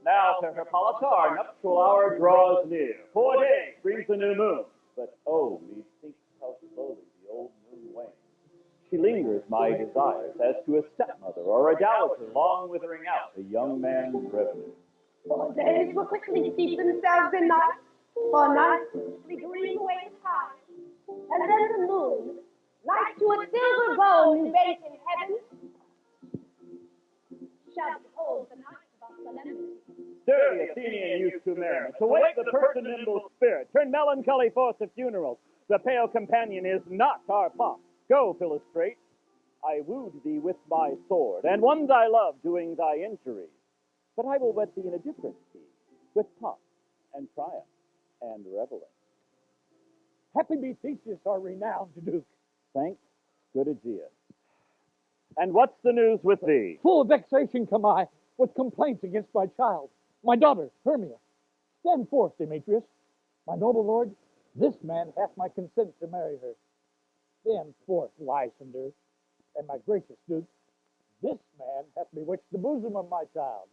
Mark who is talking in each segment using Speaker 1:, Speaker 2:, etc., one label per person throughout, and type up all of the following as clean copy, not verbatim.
Speaker 1: Now to Hippolyta, our nuptial hour draws near. 4 days brings the new moon, but oh, methinks how slowly the old moon wanes. She lingers my desires as to a stepmother or a dowager long withering out a young man's revenue.
Speaker 2: 4 days will quickly steep themselves in night, for night quickly dream away in time, and then the moon, like to a silver bowl in base in heaven, shall behold the night of our solemnity.
Speaker 1: Stir the Athenian youth to merriment, to wake the person nimble spirit, turn melancholy forth to funerals. The pale companion is not our pot. Go, Philostrate. I wooed thee with my sword, and won thy love doing thy injuries. But I will wed thee in a different key, with pomp and triumph and reveling.
Speaker 3: Happy be Theseus, our renowned Duke.
Speaker 1: Thanks, good Aegeus. And what's the news with thee?
Speaker 3: Full of vexation come I, with complaints against my child, my daughter, Hermia. Stand forth, Demetrius. My noble lord, this man hath my consent to marry her. Stand forth, Lysander, and my gracious Duke, this man hath bewitched the bosom of my child.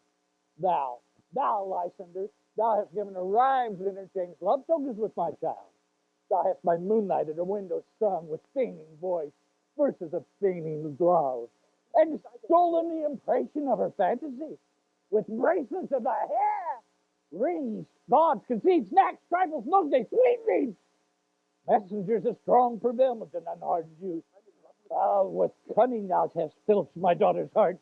Speaker 3: Thou, Lysander, thou hast given her rhymes and interchanged love tokens with my child. Thou hast by moonlight at her window sung with feigning voice verses of feigning love, and stolen the impression of her fantasy with bracelets of the hair, rings, gauds, conceits, snacks, trifles, nosedays, sweetmeats, messengers of strong prevailment and unhardened youth. With cunning thou hast filched my daughter's heart,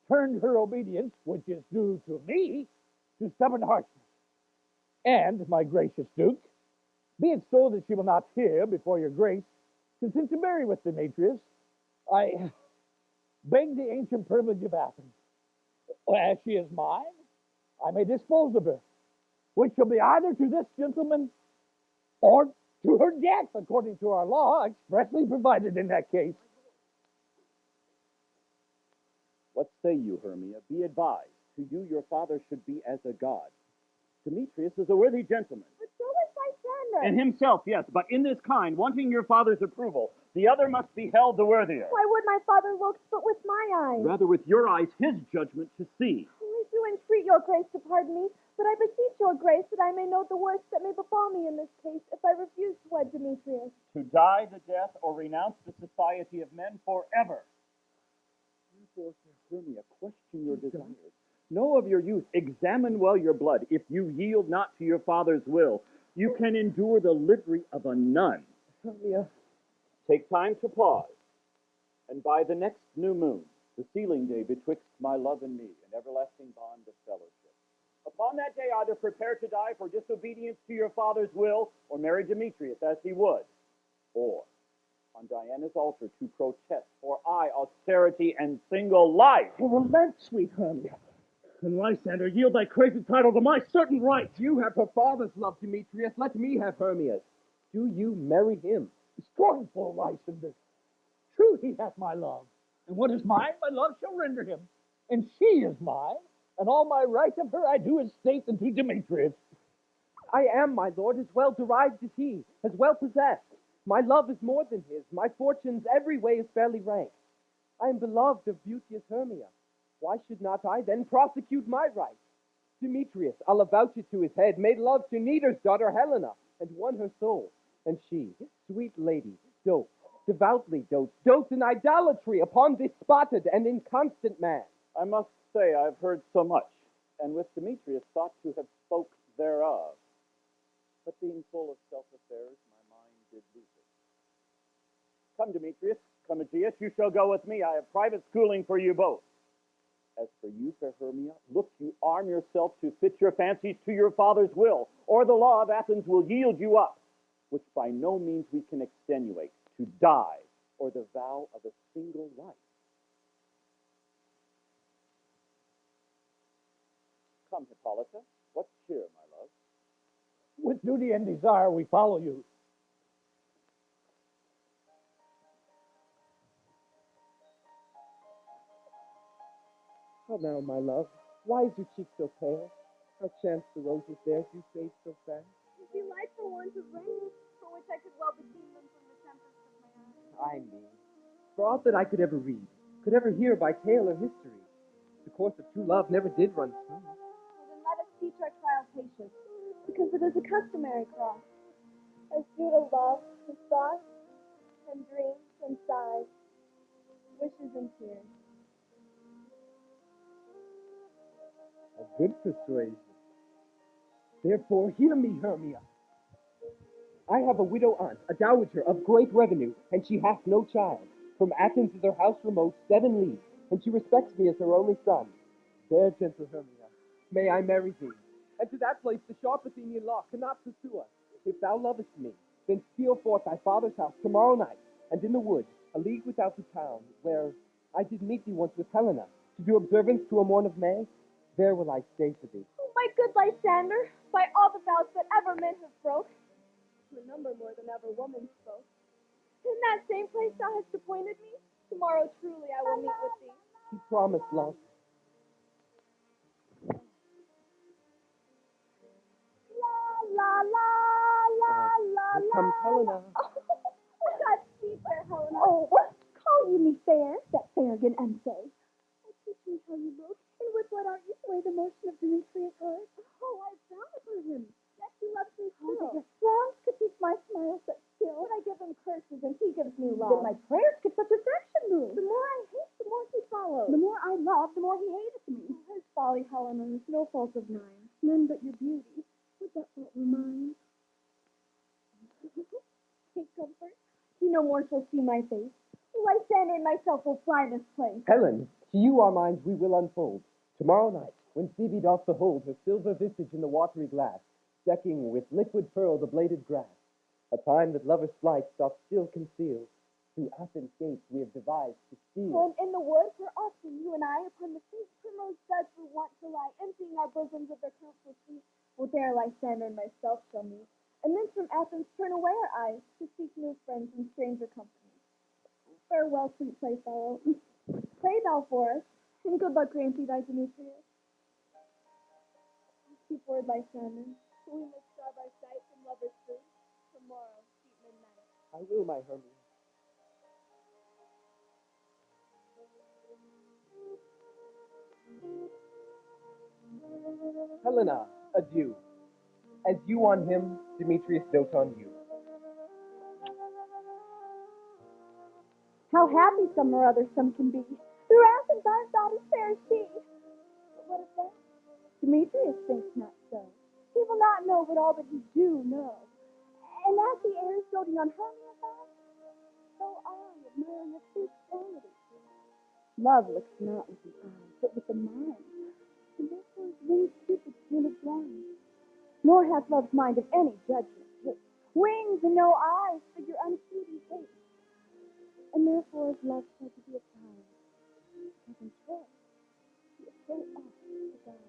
Speaker 3: turned her obedience, which is due to me, to stubborn harshness. And, my gracious Duke, be it so that she will not hear before your grace consent to marry with Demetrius, I beg the ancient privilege of Athens. As she is mine, I may dispose of her, which shall be either to this gentleman or to her death, according to our law, expressly provided in that case.
Speaker 1: What say you, Hermia? Be advised. To you your father should be as a god. Demetrius is a worthy gentleman.
Speaker 2: But so is Lysander.
Speaker 1: And himself, yes, but in this kind, wanting your father's approval, the other must be held the worthier.
Speaker 2: Why would my father look but with my eyes?
Speaker 1: Rather with your eyes his judgment to see.
Speaker 2: I do entreat your grace to pardon me, but I beseech your grace that I may know the worst that may befall me in this case if I refuse to wed Demetrius.
Speaker 1: To die the death or renounce the society of men forever. Therefore, Hermia, question your desires. Know of your youth, examine well your blood. If you yield not to your father's will, you can endure the livery of a nun.
Speaker 3: Hermia.
Speaker 1: Take time to pause, and by the next new moon, the sealing day betwixt my love and me, an everlasting bond of fellowship, Upon that day, either prepare to die for disobedience to your father's will, or marry Demetrius as he would, or on Diana's altar to protest for austerity and single life.
Speaker 4: Oh, relent, sweet Hermia. And Lysander, yield thy crazy title to my certain right.
Speaker 5: You have her father's love, Demetrius. Let me have Hermia's. Do you marry him?
Speaker 3: Scornful Lysander. True, he hath my love. And what is mine, my love shall render him. And she is mine, and all my right of her I do estate unto Demetrius.
Speaker 5: I am, my lord, as well derived as he, as well possessed. My love is more than his. My fortunes every way is fairly ranked. I am beloved of beauteous Hermia. Why should not I then prosecute my rights? Demetrius, I'll avouch it to his head, made love to Neater's daughter Helena, and won her soul. And she, sweet lady, dotes, devoutly dotes in idolatry upon this spotted and inconstant man.
Speaker 1: I must say I've heard so much, and with Demetrius thought to have spoke thereof. But being full of self-affairs, my mind did lose it. Come, Demetrius, come, Aegeus, you shall go with me. I have private schooling for you both. As for you, fair Hermia, look you arm yourself to fit your fancies to your father's will, or the law of Athens will yield you up, which by no means we can extenuate, to die, or the vow of a single life. Come, Hippolyta, what cheer, my love?
Speaker 3: With duty and desire we follow you.
Speaker 5: How now, my love? Why is your cheek so pale? How chance the roses there do fade so fast?
Speaker 2: Be light for want of rain, for which I could well beseem them from the tempest of my eyes.
Speaker 5: I mean, for aught that I could ever read, could ever hear by tale or history, the course of true love never did run smooth.
Speaker 2: Well, then let us teach our trial patience, because it is a customary cross. As due to love, and thoughts, and dreams, and sighs, wishes and tears.
Speaker 5: A good persuasion. Therefore, hear me, Hermia. I have a widow aunt, a dowager of great revenue, and she hath no child. From Athens is her house remote 7 leagues, and she respects me as her only son. There, gentle Hermia, may I marry thee. And to that place the sharp Athenian law cannot pursue us. If thou lovest me, then steal forth thy father's house tomorrow night, and in the wood, a league without the town, where I did meet thee once with Helena, to do observance to a morn of May, there will I stay for thee.
Speaker 2: Oh, my good Lysander, by all the vows that ever men have broke, to a number more than ever woman spoke, in that same place thou hast appointed me, tomorrow truly I will meet with thee.
Speaker 5: He promised, love.
Speaker 2: La, la, la, la,
Speaker 5: Here comes Helena.
Speaker 2: Oh, God, sweet fair Helena. Oh, what? Call you me fair, that fair again, and say. Oh, teach me how you look, and with what art you sway the motion of Demetrius' heart. Oh, I frown upon him. Yes, he loves me still. Oh, your frowns could teach my smile such skill. But I give him curses, and he gives me love. Then my prayers could such affection move. The more I hate, the more he follows. The more I love, the more he hateth me. Oh, his folly, Helena, is no fault of mine. None but your beauty. Would that fault were mine? Take comfort. He no more shall see my face. Lysander and myself will fly this place.
Speaker 5: Helen, to you our minds we will unfold. Tomorrow night, when Phoebe doth behold her silver visage in the watery glass, decking with liquid pearl the bladed grass, a time that lovers' flight doth still conceal, through Athens' gates we have devised to steal.
Speaker 2: When in the wood, where often you and I upon the faint primrose beds were wont to lie, emptying our bosoms of their counsel sweet, well, there Lysander and myself shall meet, and then from Athens turn away our eyes to seek new friends in stranger company. Farewell, sweet playfellow. Pray thou for us, and good luck grant thee thy Demetrius. Keep word, Lysander, for we must starve our sight from lovers' food. Tomorrow, deep midnight.
Speaker 5: I will, my Hermia. Helena, adieu. As you on him, Demetrius dote on you.
Speaker 2: How happy some or other some can be. Through Athens our thought is fair as she. But what of that? Demetrius thinks not so. He will not know but all that he do know. And as he errs doting on Hermia thought, so I admiring a fierce vanity. Love looks not with the eyes, but with the mind. And therefore his winged Cupid painted nor hath love's mind of any judgment take. Wings and no eyes for your unseeing face. And therefore is love said to be a child. Heaven's head, he is so oft to die.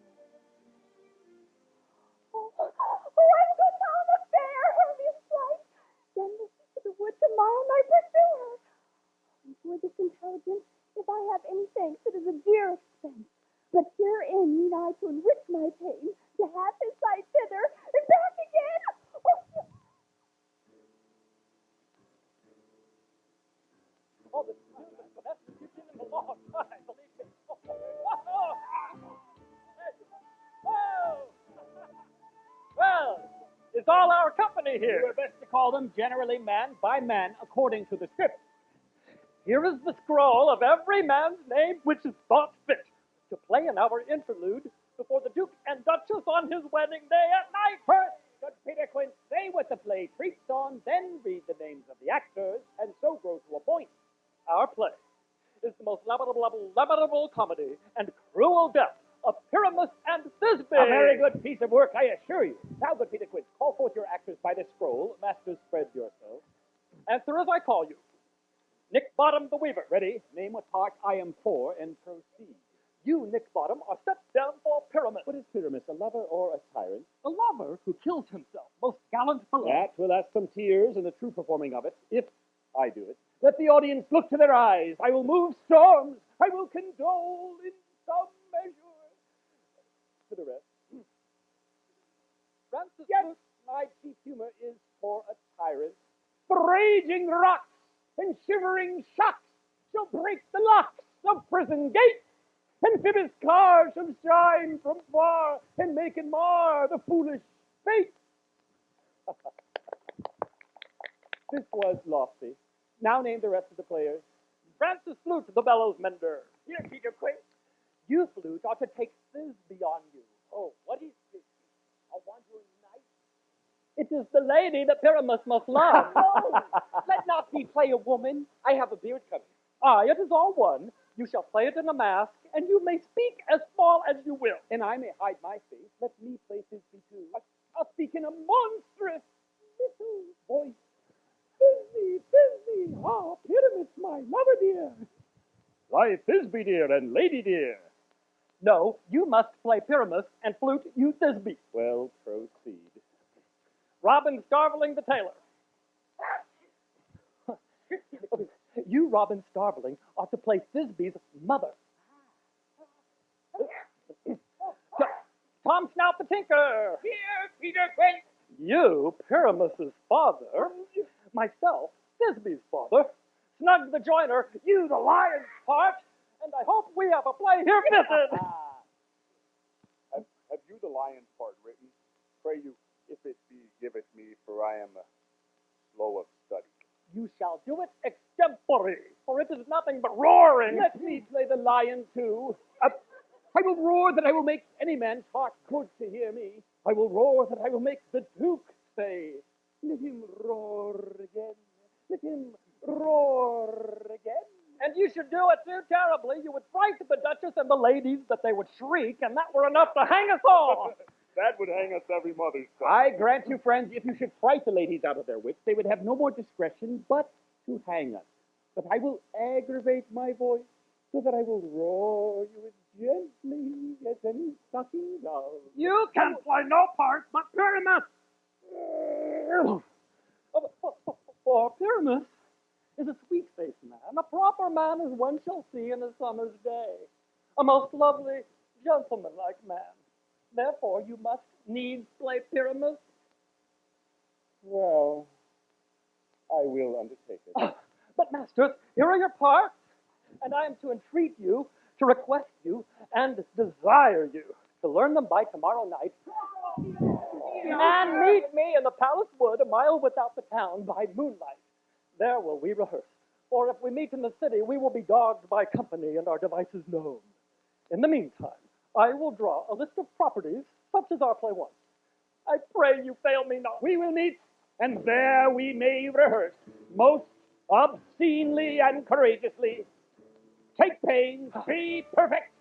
Speaker 2: Oh, I will go down the fair, Hermia's flight. Then listen to the wood tomorrow night pursue her. And for this intelligence, if I have any thanks, it is a dear expense. But herein need I to enrich my pain, to have his sight thither and back again.
Speaker 3: Oh, the best kitchen in the long time, believe me. Well, it's all our company here.
Speaker 1: You are best to call them generally man by man according to the script.
Speaker 3: Here is the scroll of every man's name which is thought fit to play in our interlude before the Duke and Duchess on his wedding day at night.
Speaker 1: First, good Peter Quint, say what the play treats on, then read the names of the actors, and so grow to a point.
Speaker 3: Our play is the most lamentable comedy and cruel death of Pyramus and Thisbe.
Speaker 1: A very good piece of work, I assure you. Now, good Peter Quint, call forth your actors by the scroll. Masters, spread yourselves.
Speaker 3: Answer as I call you. Nick Bottom the Weaver.
Speaker 1: Ready? Name what part I am for and proceed.
Speaker 3: You, Nick Bottom, are set down for Pyramus.
Speaker 1: What is Pyramus, a lover or a tyrant?
Speaker 3: A lover who kills himself, most gallant fellow.
Speaker 1: That will ask some tears in the true performing of it, if I do it. Let the audience look to their eyes. I will move storms. I will condole in some measure. To the rest.
Speaker 3: Francis
Speaker 1: Yes,
Speaker 3: Booth,
Speaker 1: my chief humor is for a tyrant. The raging rocks and shivering shocks shall break the locks of prison gates. Amphibious cars shall shine from far and make and mar the foolish fate. This was lofty. Now name the rest of the players.
Speaker 3: Francis Flute, the bellows mender.
Speaker 1: Here, Peter Quint.
Speaker 3: You, Flute, ought to take Thisbe on you.
Speaker 1: Oh, what is this? A wandering knight?
Speaker 3: It is the lady that Pyramus must love.
Speaker 5: Oh, let not me play a woman. I have a beard coming.
Speaker 3: Ah, it is all one. You shall play it in a mask, and you may speak as small as you will.
Speaker 1: And I may hide my face. Let me play Thisbe too. I'll speak in a monstrous little voice. Thisbe, ah, Pyramus, my lover dear. Why, Thisbe dear and lady dear.
Speaker 3: No, you must play Pyramus, and Flute, you Thisbe.
Speaker 1: Well, proceed.
Speaker 3: Robin Starveling the tailor. You, Robin Starveling, ought to play Thisbe's mother. Tom Snout the tinker.
Speaker 1: Here, Peter Quint.
Speaker 3: You, Pyramus's father. Myself, Thisbe's father. Snug the joiner, you the lion's part. And I hope we have a play here fitted.
Speaker 6: Have you the lion's part written? Pray you, if it be, give it me, for I am slow of study.
Speaker 3: You shall do it extempore, for it is nothing but roaring.
Speaker 1: Let me play the lion too. I will roar that I will make any man's heart good to hear me. I will roar that I will make the Duke say, let him roar again. Let him roar again.
Speaker 3: And you should do it too terribly. You would frighten the Duchess and the ladies that they would shriek, and that were enough to hang us all.
Speaker 6: That would hang us every Mother's Day.
Speaker 1: I grant you, friends, if you should fright the ladies out of their wits, they would have no more discretion but to hang us. But I will aggravate my voice so that I will roar you as gently as any sucking dove.
Speaker 3: You can play no part but Pyramus. For Pyramus is a sweet-faced man, a proper man as one shall see in a summer's day, a most lovely, gentlemanlike man. Therefore, you must needs play Pyramus.
Speaker 6: Well, I will undertake it.
Speaker 3: But, masters, here are your parts, and I am to entreat you, to request you, and desire you to learn them by tomorrow night. And meet me in the palace wood, a mile without the town, by moonlight. There will we rehearse. For if we meet in the city, we will be dogged by company and our devices known. In the meantime, I will draw a list of properties, such as our play wants. I pray you fail me not.
Speaker 1: We will meet, and there we may rehearse, most obscenely and courageously. Take pains, be perfect.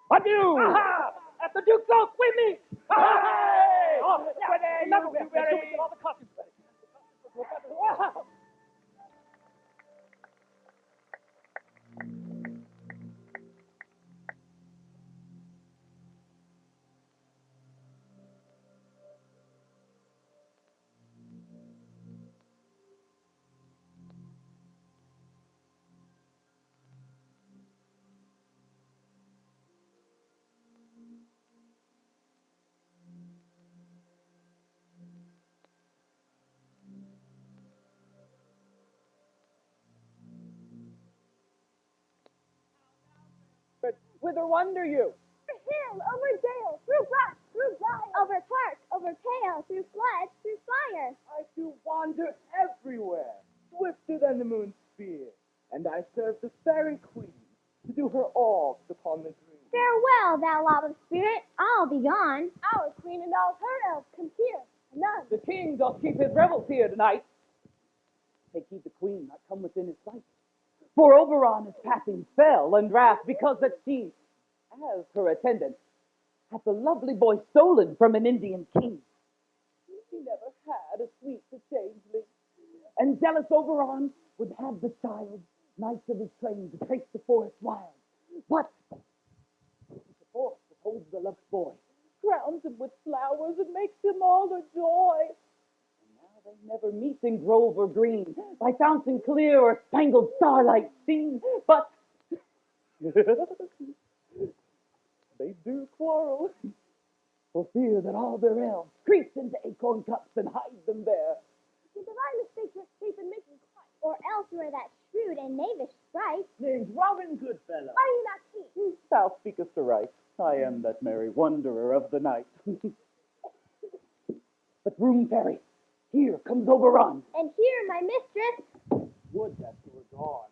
Speaker 1: Adieu!
Speaker 3: Aha! At the Duke's Oak we meet!
Speaker 1: Hey! Off with
Speaker 7: Whither wander you?
Speaker 2: Over hill, over dale, through brush, through briar, over park, over pale, through flood, through fire.
Speaker 5: I do wander everywhere, swifter than the moon's spear, and I serve the fairy queen to do her all upon the green.
Speaker 2: Farewell, thou love of spirit, I'll be gone. Our queen and all her elves come here, none.
Speaker 7: The king doth keep his revels here tonight. Take heed the queen not come within his sight. For Oberon is passing fell and wrath, because that she, as her attendant, hath the lovely boy stolen from an Indian king. He never had a sweet to changeling, and zealous Oberon would have the child, knights of his train, to trace the forest wild. But the forest that holds the loved boy crowns him with flowers and makes him all a joy. And now they never meet in grove or green, by fountain clear or spangled starlight seen, but they do quarrel, for fear that all their elves creep into acorn cups and hide them there.
Speaker 2: Did the I mistake your shape and make you quite, or else you are that shrewd and knavish sprite?
Speaker 4: Name's Robin Goodfellow.
Speaker 2: Are you not he?
Speaker 7: Thou speakest aright. I am that merry wanderer of the night. But room fairy, here comes Oberon.
Speaker 2: And here, my mistress.
Speaker 4: Would that you were gone.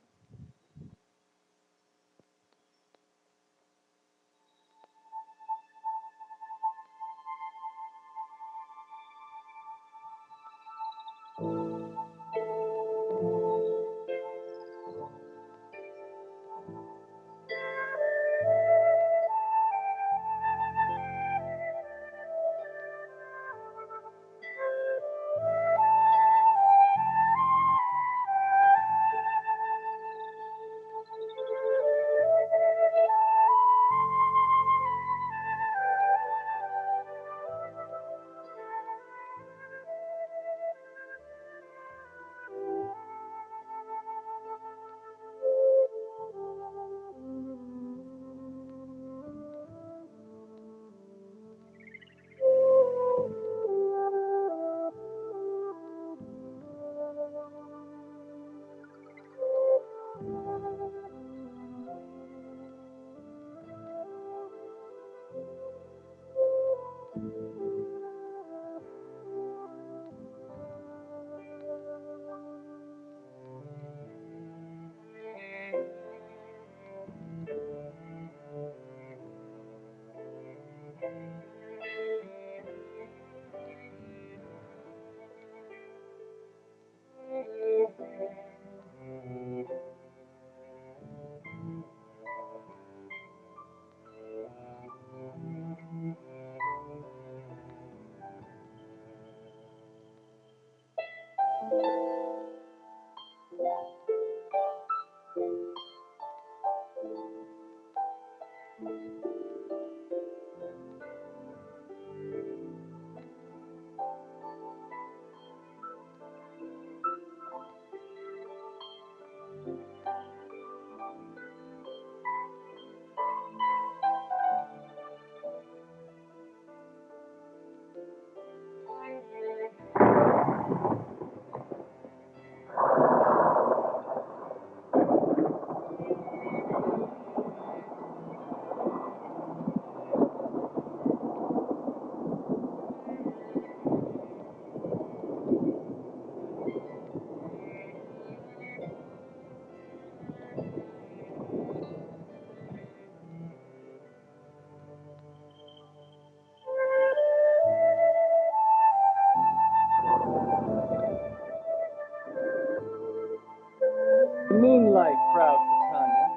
Speaker 5: Moonlight, proud Titania.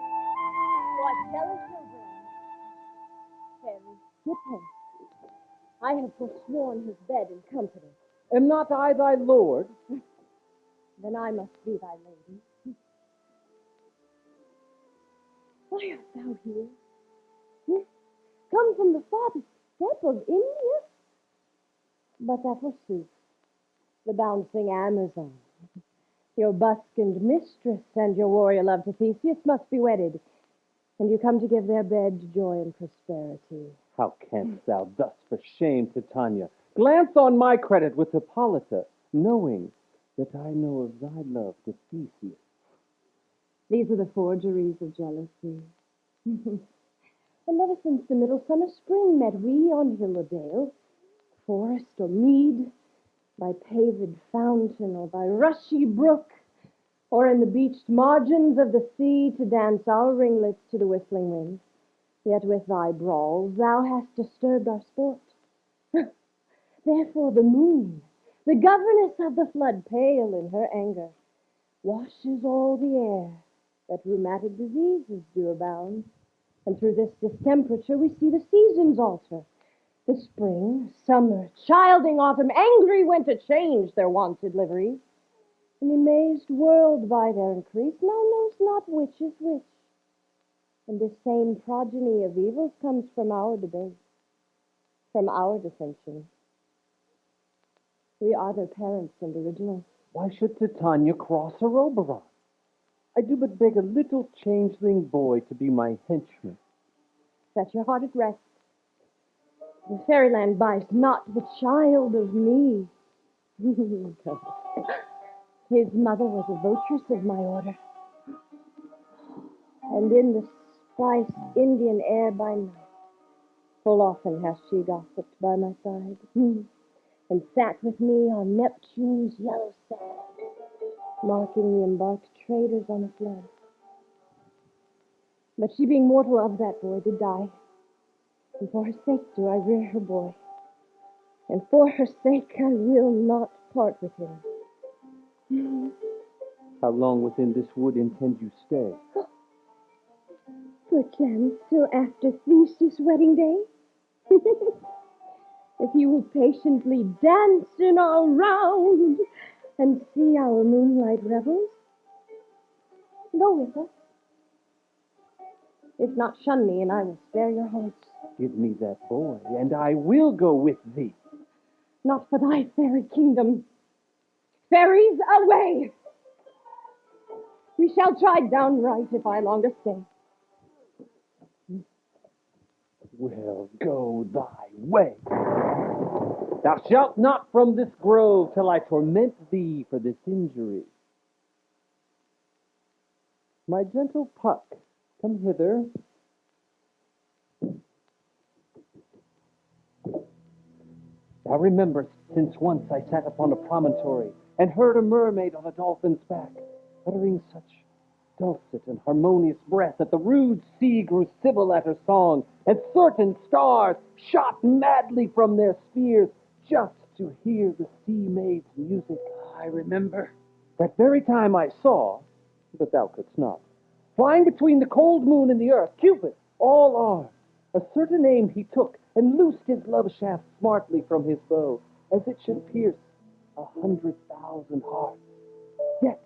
Speaker 2: What jealous children? Harry, get hence. I have forsworn his bed and company.
Speaker 5: Am not I thy lord?
Speaker 2: Then I must be thy lady. Why art thou here? Come from the farthest steppe of India? But that forsooth, the bouncing Amazon. Your buskinged mistress and your warrior love to Theseus must be wedded, and you come to give their bed joy and prosperity.
Speaker 5: How canst thou thus for shame, Titania, glance on my credit with Hippolyta, knowing that I know of thy love to Theseus?
Speaker 2: These are the forgeries of jealousy.
Speaker 8: And ever since the middle summer spring met we on hill or dale, forest or mead, by paved fountain or by rushy brook, or in the beached margins of the sea to dance our ringlets to the whistling wind. Yet with thy brawls thou hast disturbed our sport. Therefore the moon, the governess of the flood, pale in her anger, washes all the air that rheumatic diseases do abound. And through this distemperature we see the seasons alter. The spring, summer, childing autumn, angry winter change their wonted liveries. And the amazed world by their increase now knows not which is which. And this same progeny of evils comes from our debate, from our dissension. We are their parents and originals.
Speaker 5: Why should Titania cross her Oberon? I do but beg a little changeling boy to be my henchman.
Speaker 8: Set your heart at rest. The fairyland buys not the child of me. His mother was a votress of my order. And in the spiced Indian air by night, full often hath she gossiped by my side, and sat with me on Neptune's yellow sand, marking the embarked traders on the flood. But she being mortal of that boy did die, and for her sake do I rear her boy, and for her sake I will not part with him.
Speaker 5: How long within this wood intend you stay?
Speaker 8: Perchance till after Theseus' wedding day. If you will patiently dance in our round and see our moonlight revels, go with us. If not, shun me, and I will spare your hearts.
Speaker 5: Give me that boy, and I will go with thee.
Speaker 8: Not for thy fairy kingdom. Fairies, away! We shall try downright if I longer stay.
Speaker 5: Well, go thy way. Thou shalt not from this grove till I torment thee for this injury. My gentle Puck, come hither. Thou rememberest, since once I sat upon a promontory and heard a mermaid on a dolphin's back, uttering such dulcet and harmonious breath that the rude sea grew civil at her song, and certain stars shot madly from their spheres just to hear the sea maid's music. I remember. That very time I saw, but thou couldst not, flying between the cold moon and the earth, Cupid, all armed. A certain aim he took, and loosed his love shaft smartly from his bow, as it should pierce 100,000 hearts. Yet,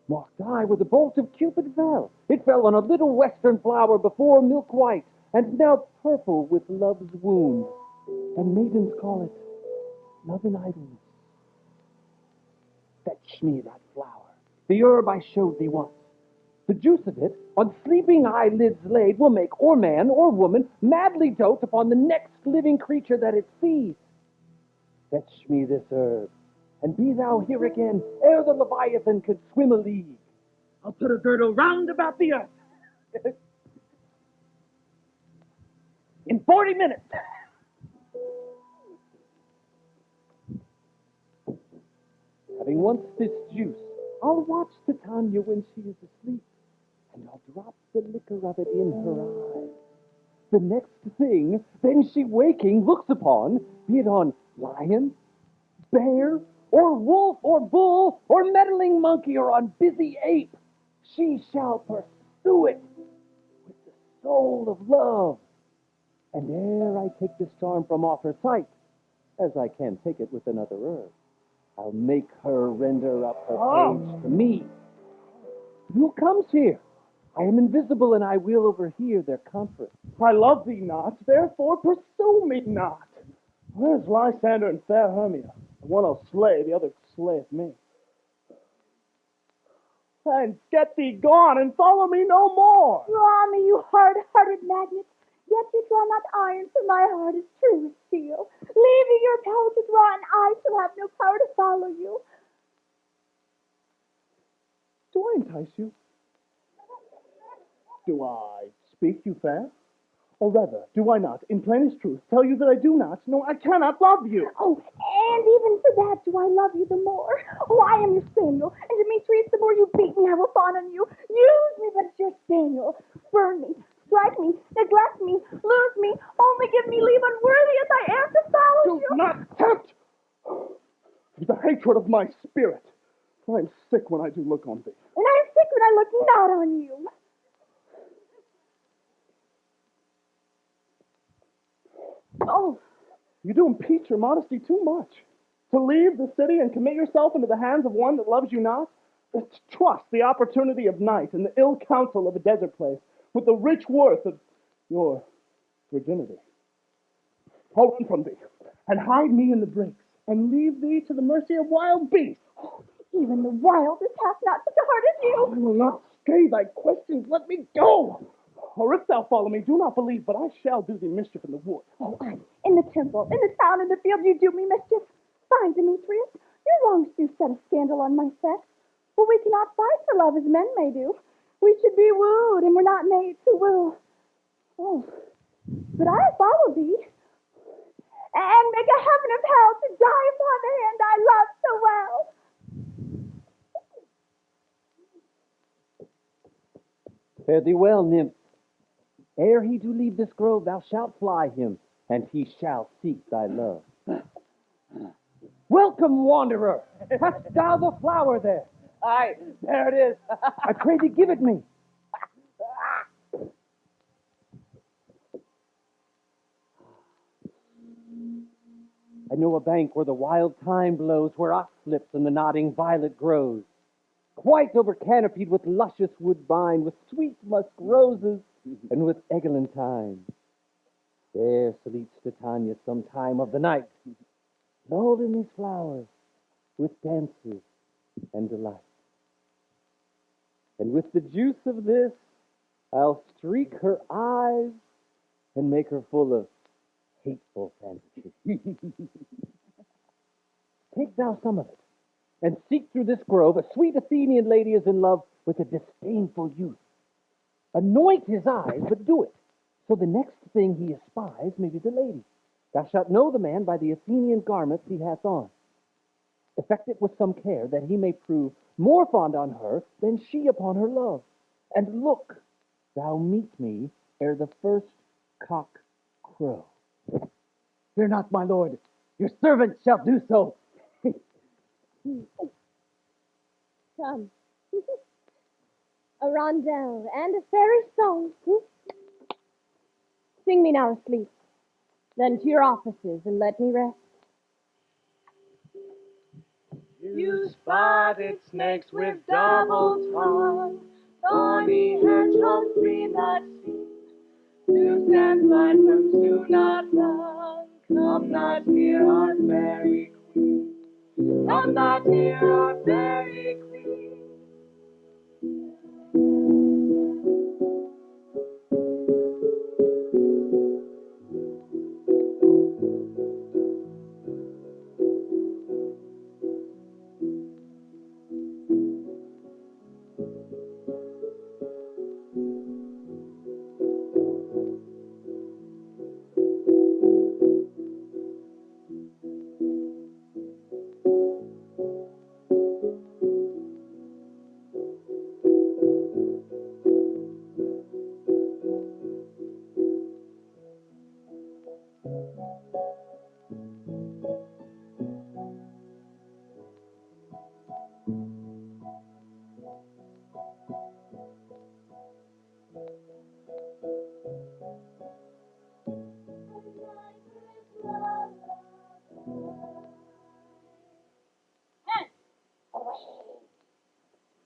Speaker 5: marked I where the bolt of Cupid fell. It fell on a little western flower before milk white, and now purple with love's wound. And maidens call it love in idleness. Fetch me that flower, the herb I showed thee once. The juice of it, on sleeping eyelids laid, will make or man or woman madly dote upon the next living creature that it sees. Fetch me this herb, and be thou here again ere the Leviathan could swim a league.
Speaker 4: I'll put a girdle round about the earth. In 40 minutes.
Speaker 5: Having once this juice, I'll watch Titania when she is asleep, and I'll drop the liquor of it in her eye. The next thing, then she waking looks upon, be it on lion, bear, or wolf, or bull, or meddling monkey, or on busy ape, she shall pursue it with the soul of love. And ere I take this charm from off her sight, as I can take it with another herb, I'll make her render up her page to me. Who comes here? I am invisible, and I will overhear their conference.
Speaker 4: I love thee not, therefore pursue me not. Where's Lysander and fair Hermia? The one I'll slay, the other slayeth me. And get thee gone, and follow me no more.
Speaker 2: Draw me, you hard-hearted magnet. Yet you draw not iron, for my heart is true as steel. Leaving your power to draw, and I shall have no power to follow you.
Speaker 4: Do I entice you? Do I speak you fair? Or rather, do I not, in plainest truth, tell you that I do not, no, I cannot love you?
Speaker 2: Oh, and even for that do I love you the more. Oh, I am your spaniel, and Demetrius, the more you beat me, I will fawn on you. Use me, but it's your spaniel. Burn me, strike me, neglect me, lose me, only give me leave unworthy as I am to follow
Speaker 4: Do
Speaker 2: you.
Speaker 4: not tempt the hatred of my spirit, for I am sick when I do look on thee.
Speaker 2: And I am sick when I look not on you. Oh,
Speaker 4: You do impeach your modesty too much. To leave the city and commit yourself into the hands of one that loves you not? To trust the opportunity of night and the ill counsel of a desert place with the rich worth of your virginity. I'll run from thee and hide me in the brakes and leave thee to the mercy of wild beasts.
Speaker 2: even the wildest hath not such a heart as you.
Speaker 4: I will not stay thy questions. Let me go. Or if thou follow me, do not believe, but I shall do thee mischief in the wood.
Speaker 2: Oh, in the temple, in the town, in the field, you do me mischief. Fine, Demetrius, your wrongs do set a scandal on my sex. For we cannot fight for love as men may do. We should be wooed, and we're not made to woo. Oh, but I follow thee, and make a heaven of hell to die upon the hand I love so well.
Speaker 5: Fare thee well, nymph. Ere he do leave this grove, thou shalt fly him, and he shall seek thy love. Welcome, wanderer! Hast thou the flower there?
Speaker 7: Aye, there it is.
Speaker 5: I pray thee give it me. I know a bank where the wild thyme blows, where ox slips and the nodding violet grows. Quite over-canopied with luscious woodbine, with sweet musk roses, and with eglantine. There sleeps Titania some time of the night, lulled in these flowers, with dances and delight. And with the juice of this, I'll streak her eyes and make her full of hateful fancy. Take thou some of it, and seek through this grove. A sweet Athenian lady is in love with a disdainful youth. Anoint his eyes, but do it, so the next thing he espies may be the lady. Thou shalt know the man by the Athenian garments he hath on. Effect it with some care, that he may prove more fond on her than she upon her love. And look, thou meet me ere the first cock crow.
Speaker 3: Fear not, my lord. Your servant shall do so.
Speaker 8: Come. A rondel and a fairy song. Sing me now asleep. Then to your offices and let me rest.
Speaker 9: You spotted snakes with double tongue, thorny hedgehogs green that see. New stand blind from do not run. Come not near our fairy queen. Come not near our fairy queen.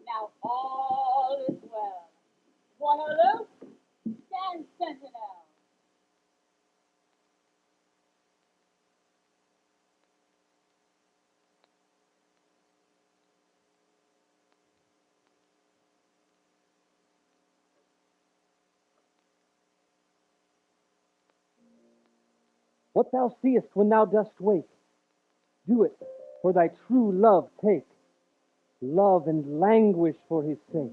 Speaker 2: Now all is well. Waterloo, stand sentinel.
Speaker 5: What thou seest when thou dost wake, do it for thy true love take. Love and languish for his sake,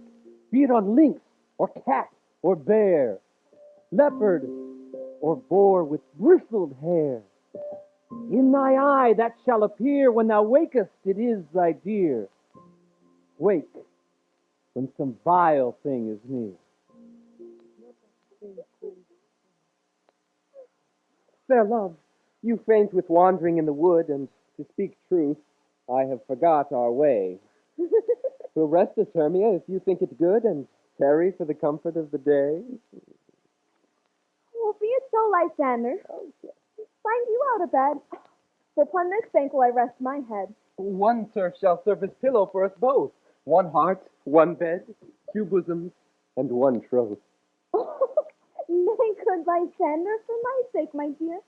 Speaker 5: be it on lynx or cat or bear, leopard or boar with bristled hair. In thy eye that shall appear when thou wakest, it is thy dear. Wake when some vile thing is near. Fair love, you faint with wandering in the wood, and to speak truth, I have forgot our way. We'll rest us, Hermia, if you think it good, and tarry for the comfort of the day.
Speaker 2: Well, be it so, Lysander. Find you out of bed. For upon this bank will I rest my head.
Speaker 5: One turf shall serve as pillow for us both. One heart, one bed, two bosoms, and one troth.
Speaker 2: Nay, good Lysander, for my sake, my dear.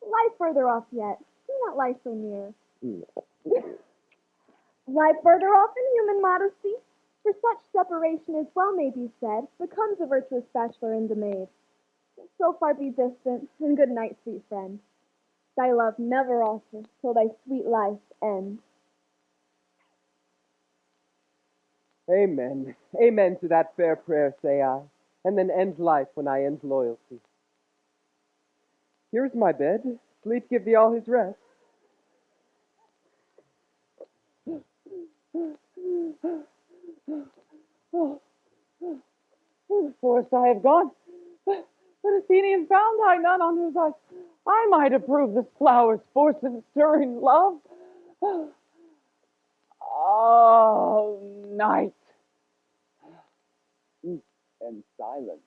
Speaker 2: Lie further off yet. Do not lie so near. Lie further off in human modesty. For such separation, as well may be said, becomes a virtuous bachelor and a maid. So far be distant, and good night, sweet friend. Thy love never alter till thy sweet life ends.
Speaker 5: Amen. Amen to that fair prayer, say I, and then end life when I end loyalty. Here's my bed. Sleep give thee all his rest.
Speaker 7: Through the forest I have gone, but Athenian found I none on whose I might approve this flower's force and stirring love. Oh, night
Speaker 1: And silence.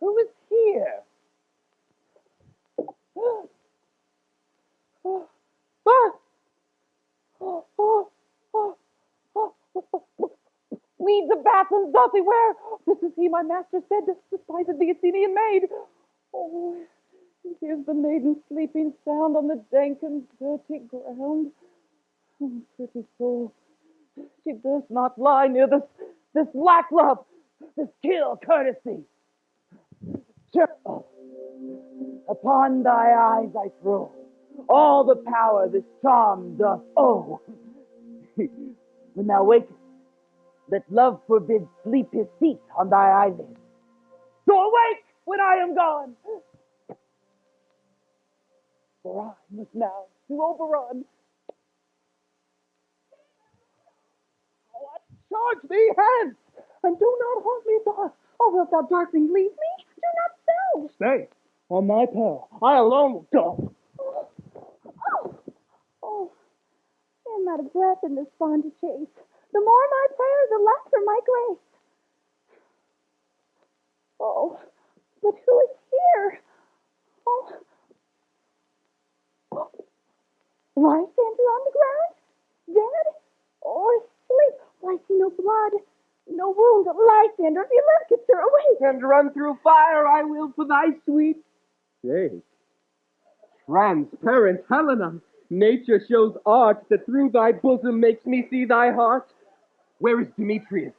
Speaker 7: Who is here? Weeds of Athens doth he wear? This is he, my master said, despised the Athenian maid. Oh, and here's the maiden sleeping sound on the dank and dirty ground. Oh, pretty soul, she does not lie near this lack love, this kill courtesy. Upon thy eyes I throw all the power this charm doth owe. When thou wakest, let love forbid sleep his seat on thy eyelids. So awake when I am gone, for I must now to Oberon.
Speaker 4: Charge thee hence, and do not haunt me thus.
Speaker 2: Oh, wilt thou darkling leave me? Do not so.
Speaker 4: Stay, on my peril. I alone will go.
Speaker 2: Oh, I am out of breath in this fond chase. The more my prayer, the lesser my grace. Oh, but who is here? Oh, Lysander on the ground? Dead? Or asleep? I see no blood, no wound. Lysander, if you live, get stir awake.
Speaker 5: And run through fire I will for thy sweet sake. Transparent Helena, nature shows art that through thy bosom makes me see thy heart. Where is Demetrius?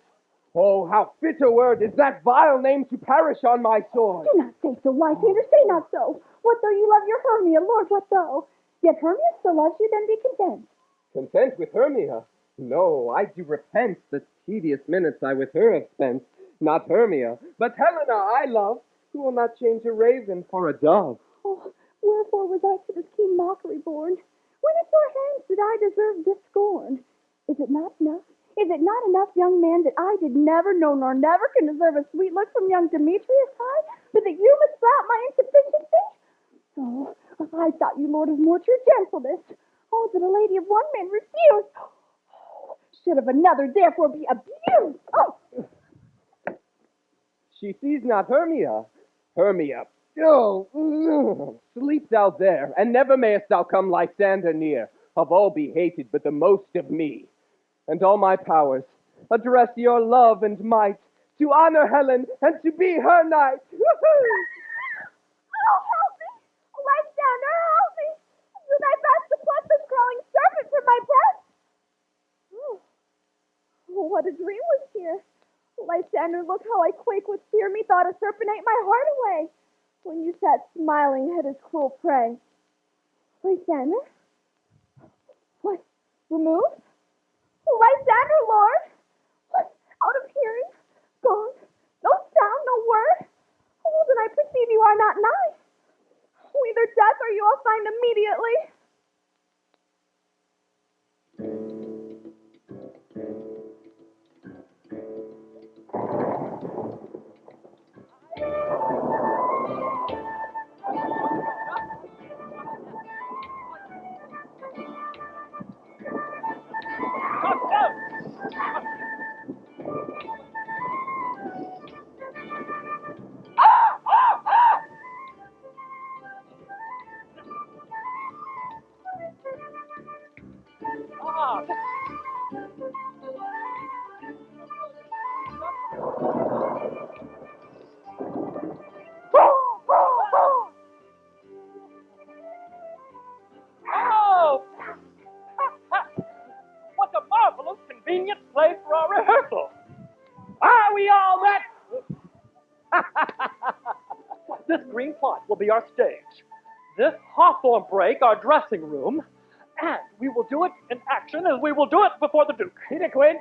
Speaker 5: Oh, how fit a word is that vile name to perish on my sword.
Speaker 2: Do not say so, Lysander, say not so. What though you love your Hermia, Lord, what though? Yet Hermia still loves you, then be content.
Speaker 5: Content with Hermia? No, I do repent the tedious minutes I with her have spent. Not Hermia, but Helena I love, who will not change a raven for a dove.
Speaker 2: Oh, wherefore was I to this keen mockery born? When at your hands did I deserve this scorn? Is it not enough? Is it not enough, young man, that I did never, no, nor never can deserve a sweet look from young Demetrius high, but that you must flout my insufficiency? Oh, I thought you lord of more true gentleness. Oh, that a lady of one man refused. Oh, should of another therefore be abused. Oh,
Speaker 5: She sees not Hermia. Hermia, oh, sleep thou there, and never mayest thou come Lysander near. Of all be hated, but the most of me. And all my powers, address your love and might to honor Helen and to be her knight.
Speaker 2: oh, help me! Lysander, help me! Do thy best to pluck this crawling serpent from my breast. Oh, what a dream was here. Lysander, look how I quake with fear. Methought a serpent ate my heart away. when you sat smiling at his cruel prey. Lysander? What? Removed? Lysander, Lord? What? Out of hearing? Gone? No sound, no word? Oh, then I perceive you are not nigh. Oh, either death or you will find immediately.
Speaker 3: Oh! What a marvelous, convenient place for our rehearsal. Are we all met? This green plot will be our stage. This hawthorn brake our dressing room. And we will do it in action as we will do it before the Duke.
Speaker 1: Peter Quinn,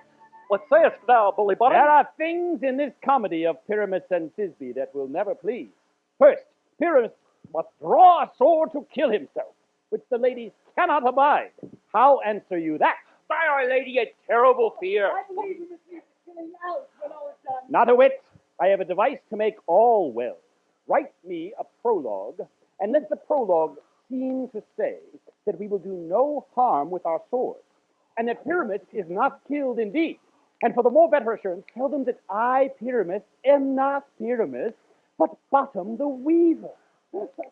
Speaker 3: What sayest thou, bully bottom?
Speaker 1: there are things in this comedy of Pyramus and Thisbe that will never please. First, Pyramus must draw a sword to kill himself, which the ladies cannot abide. How answer you that?
Speaker 3: By Our Lady, a terrible fear.
Speaker 1: Not a whit. I have a device to make all well. Write me a prologue, and let the prologue seem to say that we will do no harm with our swords, and that Pyramus is not killed indeed. And for the more better assurance, tell them that I, Pyramus, am not Pyramus, but Bottom the Weaver.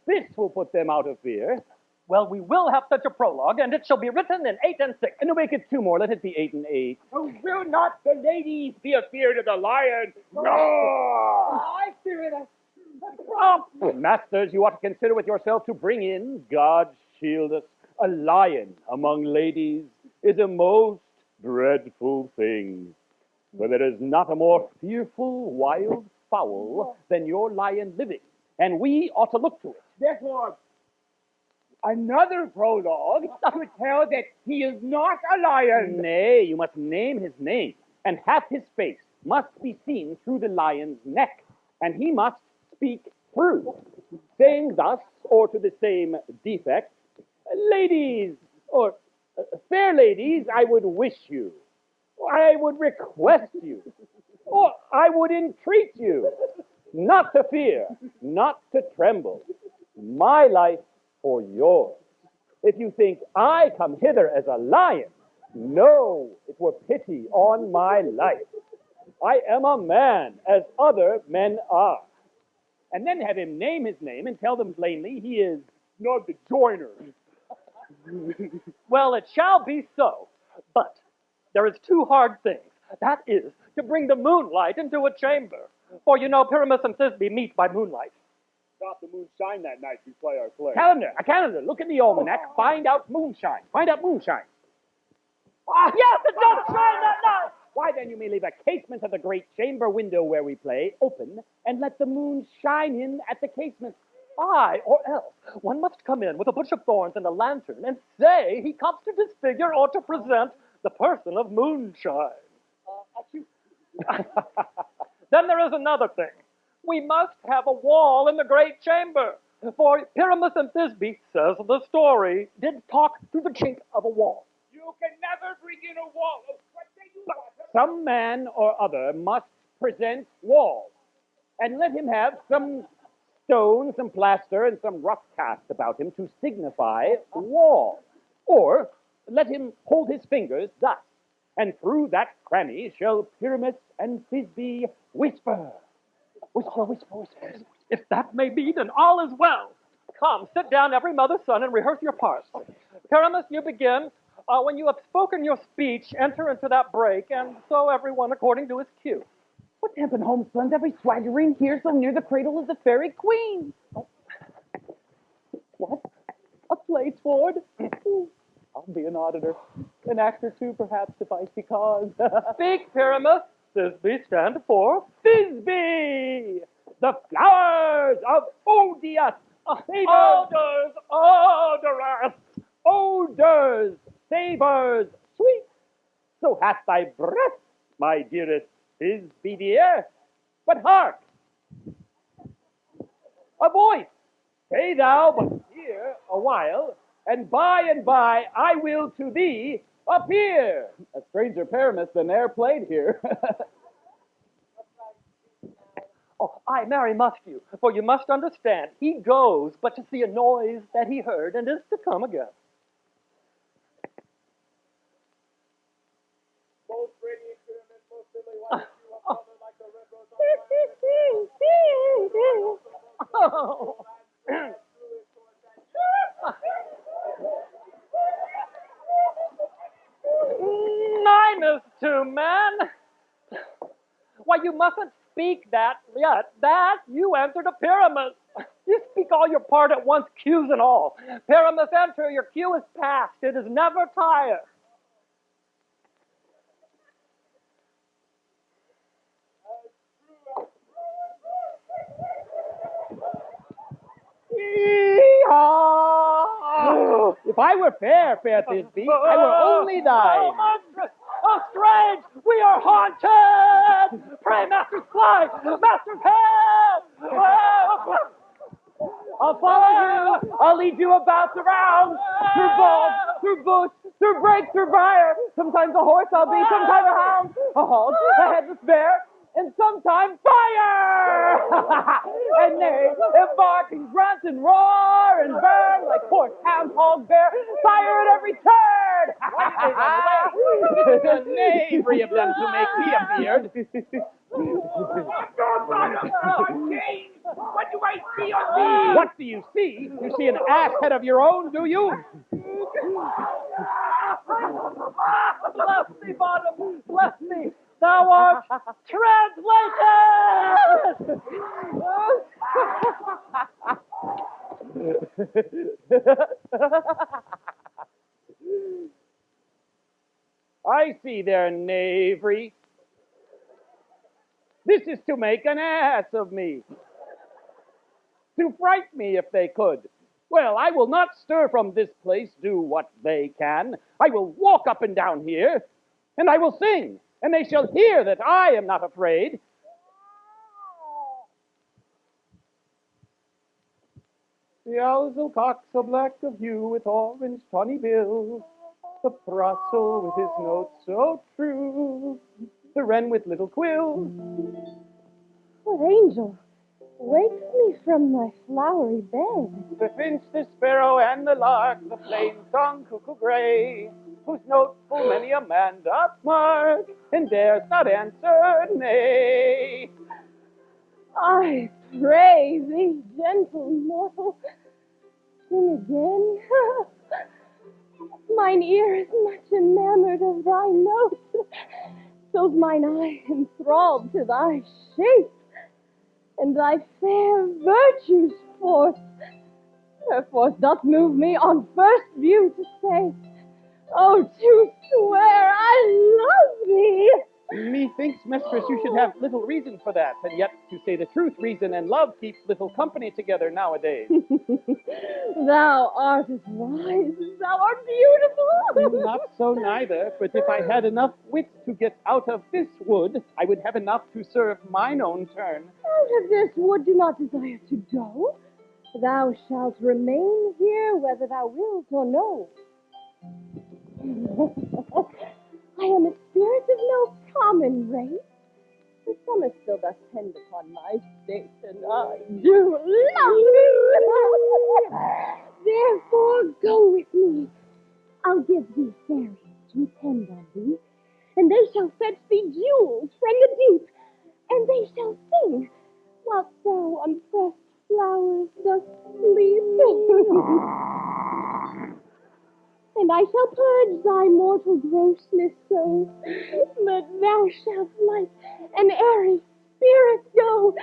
Speaker 1: This will put them out of fear.
Speaker 3: Well, we will have such a prologue, and it shall be written in 8 and 6.
Speaker 1: And to make it 2 more, let it be 8 and 8.
Speaker 6: Oh, will not the ladies be afeard of the lion? No!
Speaker 5: I fear it.
Speaker 1: Masters, you ought to consider with yourself to bring in, God shield us, a lion among ladies is a most dreadful thing. For there is not a more fearful wild fowl than your lion living, and we ought to look to it.
Speaker 5: Therefore, another prologue to tell that he is not a lion.
Speaker 1: Nay, you must name his name, and half his face must be seen through the lion's neck, and he must speak through, saying thus, or to the same defect, ladies, or fair ladies, I would wish you, or I would request you, or I would entreat you, not to fear, not to tremble, my life for yours. If you think I come hither as a lion, no, it were pity on my life. I am a man, as other men are. And then have him name his name and tell them plainly he is not the joiner.
Speaker 3: Well, it shall be so, but there is 2 hard things. That is, to bring the moonlight into a chamber. For you know, Pyramus and Thisbe meet by moonlight.
Speaker 6: Stop the moonshine that night we play our play.
Speaker 1: A calendar, look in the almanac, find out moonshine. Find out moonshine.
Speaker 3: Yes, it does shine that night!
Speaker 1: Why, then you may leave a casement of the great chamber window where we play open, and let the moon shine in at the casement.
Speaker 3: Aye, or else one must come in with a bush of thorns and a lantern and say he comes to disfigure or to present the person of moonshine. Then there is another thing. We must have a wall in the great chamber. For Pyramus and Thisbe, says the story, did talk through the chink of a wall.
Speaker 6: You can never bring in a wall. What say you want?
Speaker 1: Some man or other must present wall, and let him have some stone, some plaster, and some rough cast about him to signify wall. Or let him hold his fingers thus, and through that cranny shall Pyramus and Thisbe whisper. Whisper, whisper, whisper.
Speaker 3: If that may be, then all is well. Come, sit down, every mother's son, and rehearse your parts. Pyramus, you begin. When you have spoken your speech, enter into that break, and so everyone according to his cue.
Speaker 7: What tempting homespuns every swaggering here so near the cradle of the fairy queen? What? A play toward? I'll be an auditor. An actor too, perhaps, if I see cause.
Speaker 3: Speak, Pyramus. Thisbe, stand for Thisbe.
Speaker 1: the flowers of odious odors, odorous, odors, savors, sweet. So hath thy breath, my dearest Bisbee dear. But hark, a voice. Stay thou but here a while, and by I will to thee appear. A stranger Paramus than e'er played here.
Speaker 10: Oh, I marry must you, for you must understand, he goes but to see a noise that he heard and is to come again.
Speaker 6: Most radiant pyramid, most lily white, you have color like the red rose
Speaker 10: Ninus to man! Why, you mustn't speak that yet. That you entered a pyramid. You speak all your part at once, cues and all. Pyramus enter, your cue is past. It is never tired.
Speaker 1: If I were fair, fair Thisbe, I were only thine.
Speaker 10: Oh, monstrous! Oh, strange! We are haunted! Pray, masters, fly! Masters, help!
Speaker 7: I'll follow you. I'll lead you about around, through bulbs, through bush, through brake, through briar. Sometimes a horse I'll be, sometimes a hound, a hog, a headless bear, and sometimes fire! And they bark and grunt and roar and burn like horse, hound, hog, bear, fire at every turn!
Speaker 1: It is a knavery of them to make me appeared.
Speaker 10: What do I see on thee?
Speaker 1: What do you see? You see an ass head of your own, do you?
Speaker 10: Bless thee, bottom! Bless thee! Thou art translated!
Speaker 1: I see their knavery. This is to make an ass of me. To fright me if they could. Well, I will not stir from this place, do what they can. I will walk up and down here, and I will sing, and they shall hear that I am not afraid. The ousel cock so black of hue with orange tawny bill, the throstle with his notes so true, the wren with little quill.
Speaker 8: What angel wakes me from my flowery bed?
Speaker 1: The finch, the sparrow, and the lark, the plain-song cuckoo gray, whose notes full many a man doth mark, and dares not answer nay.
Speaker 8: I pray thee, gentle mortal, sing again. Mine ear is much enamored of thy note, so's mine eye enthralled to thy shape, and thy fair virtues force. Her force doth move me on first view to say, oh, to swear I love thee.
Speaker 1: Methinks, mistress, you should have little reason for that, and yet, to say the truth, reason and love keep little company together nowadays.
Speaker 8: Thou art as wise as thou art beautiful.
Speaker 1: Not so neither, but if I had enough wit to get out of this wood, I would have enough to serve mine own turn.
Speaker 8: Out of this wood do not desire to go. Thou shalt remain here whether thou wilt or no. I am a spirit of no common race. The summer still doth tend upon my state, and I do love thee. Therefore go with me. I'll give thee fairies to attend on thee, and they shall fetch thee jewels from the deep, and they shall sing, whilst thou on pressed flowers dost sleep. And I shall purge thy mortal grossness so that thou shalt like an airy spirit go.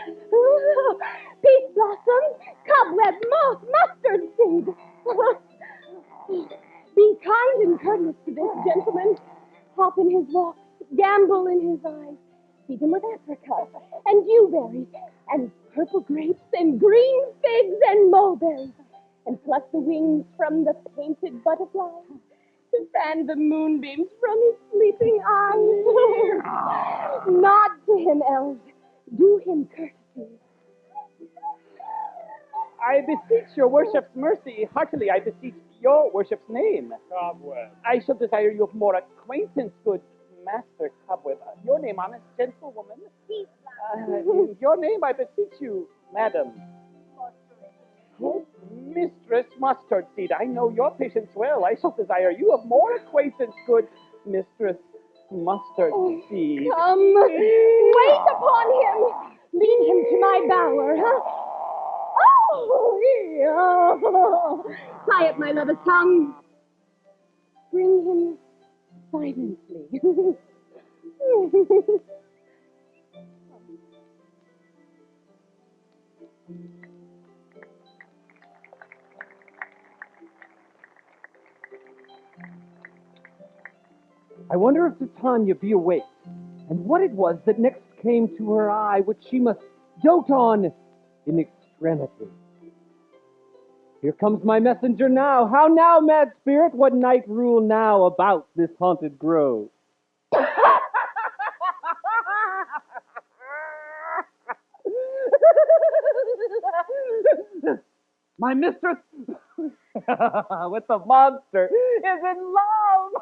Speaker 8: Peach blossom, cobweb, moth, mustard seed. Be kind and courteous to this gentleman. Hop in his walks, gambol in his eyes, Feed him with apricot and dewberries and purple grapes and green figs and mulberries, and pluck the wings from the painted butterfly to fan the moonbeams from his sleeping eyes. Nod to him, elves. Do him courtesy.
Speaker 7: I beseech your worship's mercy. Heartily, I beseech your worship's name.
Speaker 6: Cobweb.
Speaker 7: I shall desire you of more acquaintance, good Master Cobweb. Your name, honest gentlewoman. Your name, I beseech you, madam. Good Mistress Mustard Seed, I know your patience well. I shall desire you of more acquaintance, good Mistress Mustard Seed.
Speaker 8: Come, wait upon him. Lead him to my bower, huh? Oh, quiet, my lover's tongue. Bring him silently.
Speaker 5: I wonder if Titania be awake, and what it was that next came to her eye, which she must dote on in extremity. Here comes my messenger now. How now, mad spirit? What night rule now about this haunted grove? My mistress with the monster is in love.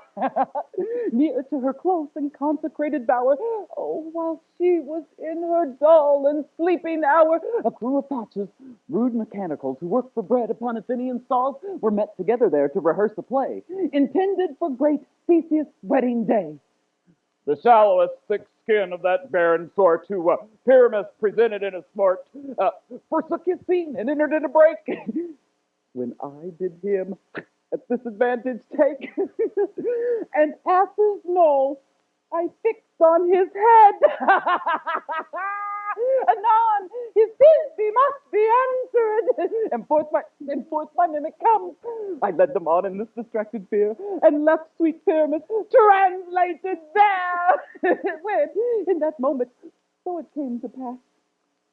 Speaker 5: Near to her close and consecrated bower, oh, while she was in her dull and sleeping hour, a crew of thatchers, rude mechanicals who work for bread upon Athenian stalls, were met together there to rehearse a play intended for great Theseus' wedding day.
Speaker 1: The shallowest thick skin of that barren sort who Pyramus presented in a smart, forsook his scene and entered in a break. When I did him at this advantage take,
Speaker 7: And asses know I fixed on his head. Anon, his busy must be answered. And forth my mimic comes. I led them on in this distracted fear, and left sweet Pyramus translated there. When, in that moment, so it came to pass,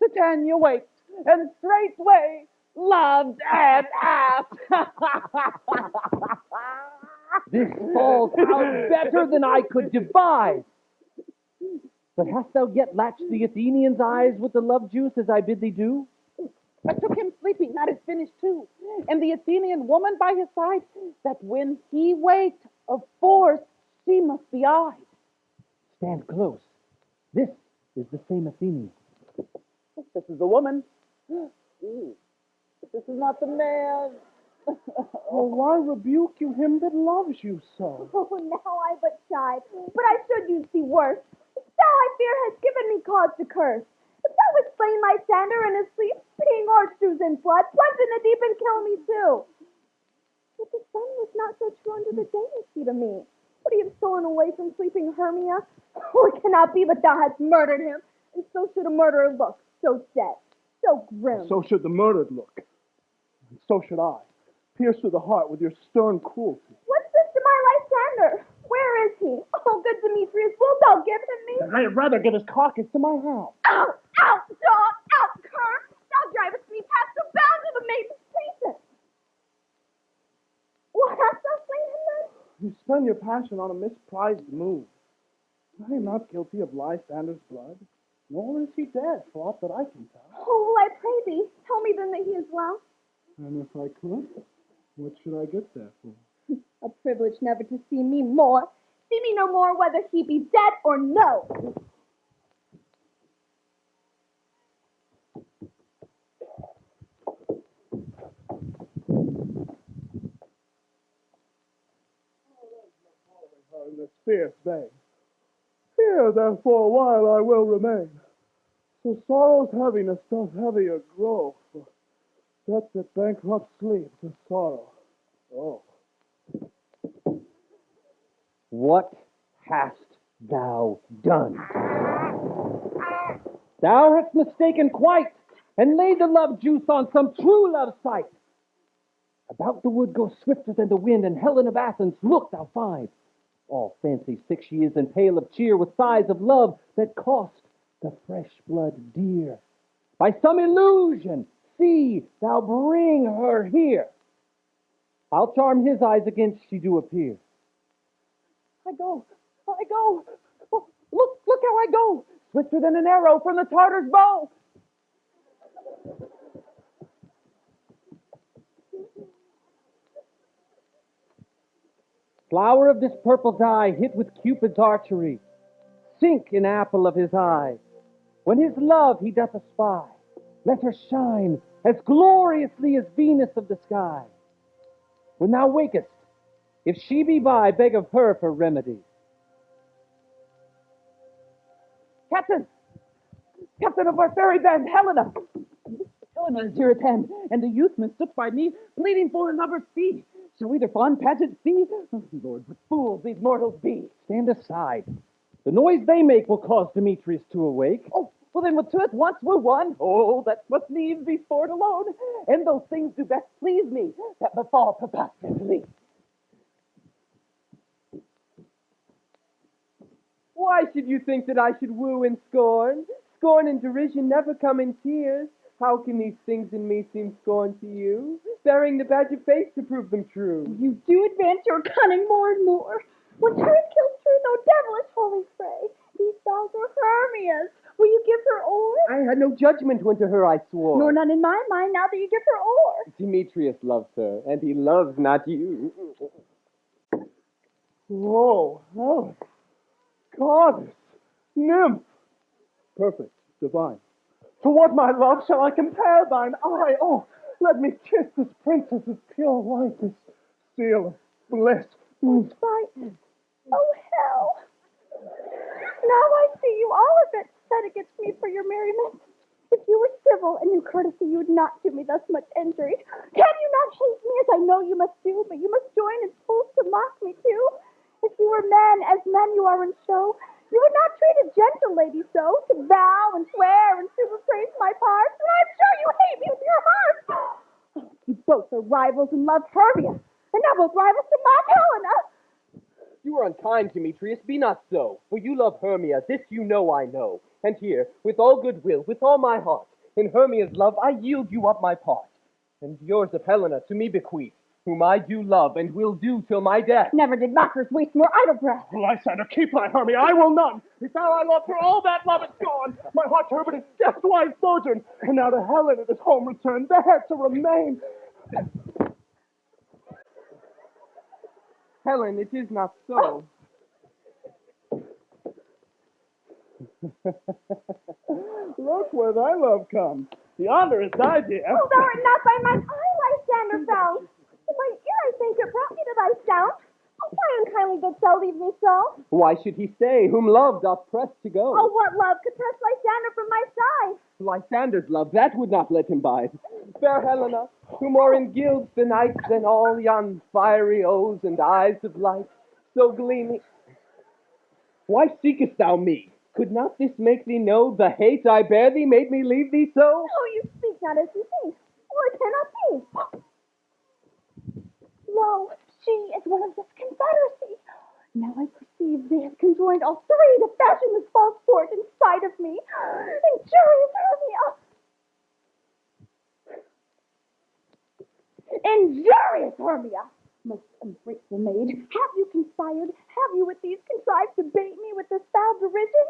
Speaker 7: Titania waked, and straightway loved and asked.
Speaker 5: This falls out better than I could devise. But hast thou yet latched the Athenian's eyes with the love juice as I bid thee do?
Speaker 7: I took him sleeping, that is finished too. And the Athenian woman by his side, that when he waked, of force she must be eyed.
Speaker 5: Stand close. This is the same Athenian.
Speaker 7: This is the woman. Ooh, but this is not the man.
Speaker 4: Oh, why rebuke you him that loves you so?
Speaker 2: Oh, now I but chide. But I should you see worse. Thou, I fear, hast given me cause to curse. If thou wouldst slain my Sander in his sleep, peeing horseshoes in blood, plunge in the deep and kill me too. But the sun was not so true unto the day as he to me. Would he have stolen away from sleeping Hermia? Oh, it cannot be but thou hast murdered him. And so should a murderer look, so dead, so grim.
Speaker 4: So should the murdered look. And so should I, pierced through the heart with your stern cruelty.
Speaker 2: What's this to my Lysander? Where is he? Oh, good Demetrius, wilt thou give him me?
Speaker 4: I'd rather give his carcass to my house.
Speaker 2: Out, out, dog, out, cur! Thou drivest me past the bounds of the maiden's patience. What, hast thou slain him then?
Speaker 4: You spend your passion on a misprized move. I am not guilty of Lysander's blood, nor is he dead, for aught that I can tell.
Speaker 2: Oh, will I pray thee, tell me then that he is well.
Speaker 4: And if I could, what should I get there for?
Speaker 2: A privilege never to see me more. See me no more whether he be dead or no.
Speaker 4: In this fierce vein. Here, therefore, a while I will remain. So sorrow's heaviness doth heavier grow, for death that bankrupt sleep to sorrow. Oh.
Speaker 5: What hast thou done? Thou hast mistaken quite, and laid the love juice on some true love sight. About the wood go swifter than the wind, and Helen of Athens, look thou find. All fancy sick she is and pale of cheer with sighs of love that cost the fresh blood dear. By some illusion, see, thou bring her here. I'll charm his eyes against she do appear.
Speaker 7: I go. Oh, look how I go. Swifter than an arrow from the Tartar's bow.
Speaker 5: Flower of this purple dye, hit with Cupid's archery, sink in apple of his eye. When his love he doth espy, let her shine as gloriously as Venus of the sky. When thou wakest, if she be by, beg of her for remedy.
Speaker 7: Captain of our fairy band, Helena. Helena is here at hand, and the youth mistook by me, pleading for a lover's fee. Shall we their fond pageant see? Oh, Lord, what fools these mortals be.
Speaker 5: Stand aside. The noise they make will cause Demetrius to awake.
Speaker 7: Oh, well then with two at once we're one. Oh, that must needs be sport alone. And those things do best please me, that befall preposterously.
Speaker 5: Why should you think that I should woo and scorn? Scorn and derision never come in tears. How can these things in me seem scorn to you? Bearing the badge of faith to prove them true.
Speaker 2: You do advance your cunning more and more. When truth kills truth, O devilish holy fray, these vows are Hermia's. Will you give her o'er?
Speaker 5: I had no judgment when to her I swore.
Speaker 2: Nor none in my mind now that you give her o'er.
Speaker 5: Demetrius loves her, and he loves not you.
Speaker 4: Whoa, Helen. Goddess, nymph. Perfect, divine. To what, my love, shall I compare thine eye? Oh, let me kiss this princess's pure white, this seal of bliss.
Speaker 2: Spite. Oh, hell. Now I see you all of it set against me for your merriment. If you were civil and knew courtesy, you would not do me thus much injury. Can you not hate me as I know you must do, but you must join in fools to mock me too? If you were men, as men you are in show, you would not treat a gentle lady so, to bow and swear and superpraise my part. And I'm sure you hate me with your heart. Oh, you both are rivals and love Hermia, and now both rivals to mock Helena.
Speaker 5: You are unkind, Demetrius. Be not so. For you love Hermia. This you know I know. And here, with all goodwill, with all my heart, in Hermia's love I yield you up my part. And yours of Helena to me bequeath, whom I do love and will do till my death.
Speaker 2: Never did mockers waste more idle breath.
Speaker 4: Lysander, keep thy Hermia. I will none. If now I love her, all that love is gone. My heart to her but is death-wise sojourn. And now to Helena this home return, there to remain.
Speaker 5: Helen, it is not so.
Speaker 4: Look where thy love comes. Yonder is thy dear.
Speaker 2: Oh, thou art not by mine eye, Lysander found. In my ear I think it brought me to thy sound. Oh, why unkindly didst thou leave me so?
Speaker 5: Why should he stay, whom love doth press to go?
Speaker 2: Oh, what love could press Lysander from my side?
Speaker 5: Lysander's love, that would not let him bide. Fair Helena, who more engilds the night than all yon fiery O's and eyes of light, so gleaming. Why seekest thou me? Could not this make thee know the hate I bear thee made me leave thee so?
Speaker 2: Oh, you speak not as you think. Or it cannot be. Lo, she is one of this confederacy. Now I perceive they have conjoined all three to fashion this false sport in spite of me. Injurious Hermia! Injurious Hermia! Most ungrateful maid, have you conspired? Have you with these contrived to bait me with this foul derision?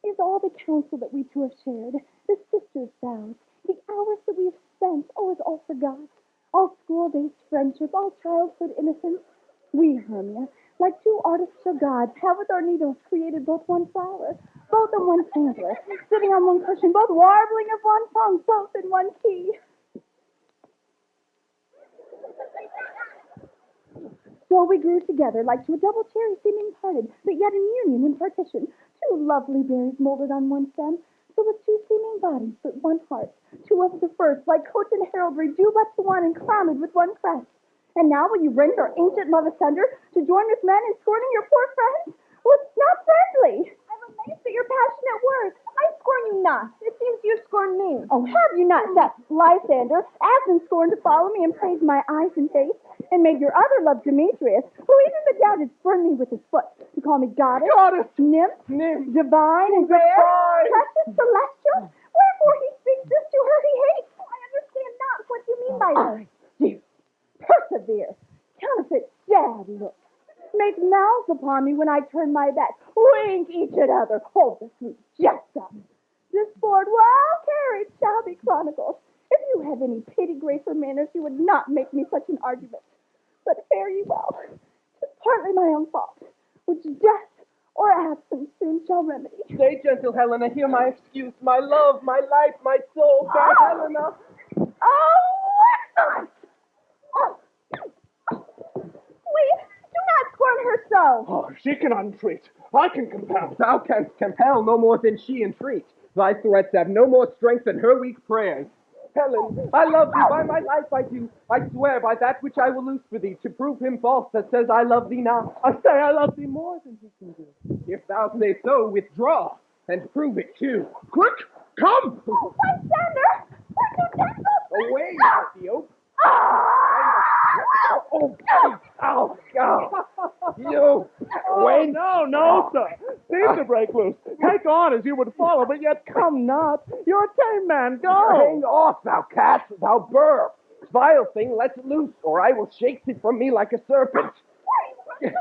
Speaker 2: Is all the counsel that we two have shared, the sisters' vows, the hours that we have spent, oh, is all forgot? All school-based friendship, all childhood innocence? We, Hermia, like two artificial gods, have with our needles created both one flower, both in one finger, sitting on one cushion, both warbling of one tongue, both in one key. So we grew together like to a double cherry seeming parted, but yet in union and partition. Two lovely berries molded on one stem, so with two seeming bodies, but one heart. Two of the first, like coat and heraldry, due but to one and crowned with one crest. And now will you rend our ancient love asunder to join with men in scorning your poor friends? Well, it's not friendly. I'm amazed at your passionate words. I scorn you not. It seems you scorn me. Oh, have you not that Lysander, as in scorn to follow me and praise my eyes and face? and made your other love, Demetrius, who even the doubted, spurned me with his foot, to call me goddess, nymph, divine, and rare, precious, celestial. Wherefore he speaks this to her he hates. I understand not what you mean by this. Dear, persevere. Counterfeit sad look. Make mouths upon me when I turn my back. Wink each at other. Hold the sweet jest up. This sport, well carried, shall be chronicled. If you have any pity, grace, or manners, you would not make me such an argument. But fare ye well. 'Tis partly my own fault, which death or absence soon shall remedy.
Speaker 5: Stay, gentle Helena, hear my excuse. My love, my life, my soul, fair Helena.
Speaker 2: Oh, excellent! Oh. Please, do not scorn her so.
Speaker 4: Oh, she can entreat. I can compel.
Speaker 5: Thou canst compel no more than she entreat. Thy threats have no more strength than her weak prayers. Helen, I love thee, by my life I do. I swear by that which I will loose for thee, to prove him false that says I love thee not.
Speaker 4: I say I love thee more than he can do.
Speaker 5: If thou say so, withdraw, and prove it too.
Speaker 4: Quick, come!
Speaker 2: Oh, Lysander! Where's your temple?
Speaker 5: Away, Marcio. Oh, ow, ow. You wait.
Speaker 4: No, sir. Seem to break loose. Take on as you would follow, but yet come not. You're a tame man. Go.
Speaker 5: Hang off, thou cat, thou burr. Vile thing, let it loose, or I will shake it from me like a serpent.
Speaker 2: Why, you so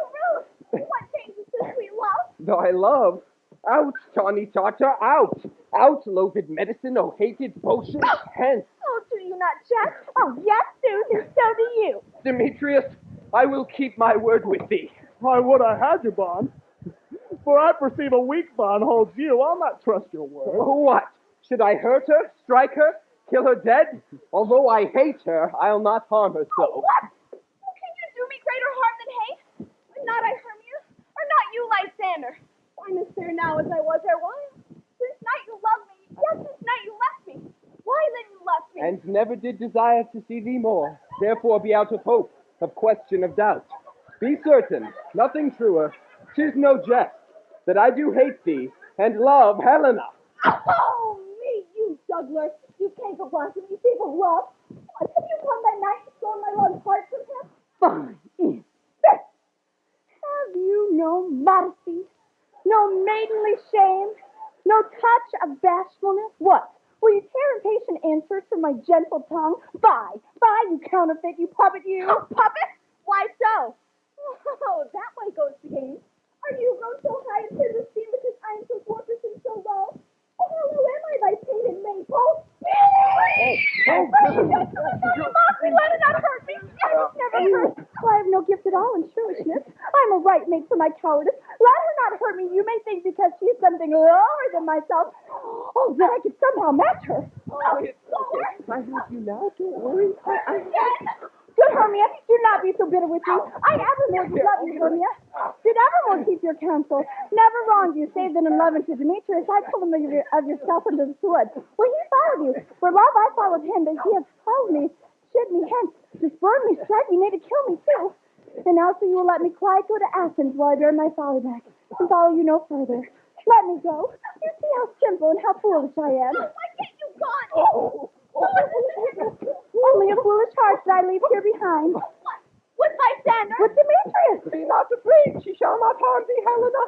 Speaker 2: rude? What changes this sweet love?
Speaker 5: Thy love? Out, tawny tartar, out. Out, loathed medicine, oh hated potion, hence.
Speaker 2: Oh, do you not jest? Oh, yes, Susan, so do you.
Speaker 5: Demetrius, I will keep my word with thee.
Speaker 4: I would I had your bond. For I perceive a weak bond holds you. I'll not trust your word.
Speaker 5: What? Should I hurt her, strike her, kill her dead? Although I hate her, I'll not harm her so.
Speaker 2: Oh, what? Can you do me greater harm than hate? Would not I harm you? Or not you, Lysander? I'm as fair now as I was erewhile. This night you loved me. Yes, this night you left me. Why then you left me?
Speaker 5: And never did desire to see thee more. Therefore be out of hope, of question, of doubt. Be certain, nothing truer, 'tis no jest, that I do hate thee, and love Helena.
Speaker 2: Oh, me, you juggler. You canker blossom, you thief of love. What, have you come that night to storm my love's heart from him?
Speaker 5: Fine.
Speaker 2: Have you no modesty? No maidenly shame? No touch of bashfulness? What? Will you tear impatient answers from my gentle tongue? Fie, you counterfeit, you puppet, you. Oh, puppet? Why so? Oh, that way goes the game. Are you grown so high in his esteem because I am so dwarfish and so low? Oh, who am I, thy painted maypole? You mock me, let it not hurt me. I was never hurt. I have no gift at all in shrewishness. I'm a right mate for my cowardice. Let her not hurt me. You may think because she's something lower than myself. Oh, that I could somehow match her.
Speaker 5: Oh, it's okay. I have you now, don't worry.
Speaker 2: Good Hermia, do not be so bitter with me. I evermore did love you, Hermia. Did evermore keep your counsel. Never wronged you, save that in love unto Demetrius. I told him of yourself into the wood. Well, he followed you. For love, I followed him, but he has followed me, chid me hence, to spurn me, strike me, nay, to kill me, too. And now so you will let me quiet go to Athens while I bear my folly back, and follow you no further. Let me go. You see how simple and how foolish I am. Why can't you gone? Only a foolish heart that I leave here behind. What? With Lysander? With Demetrius.
Speaker 5: Be not afraid, she shall not harm thee, Helena.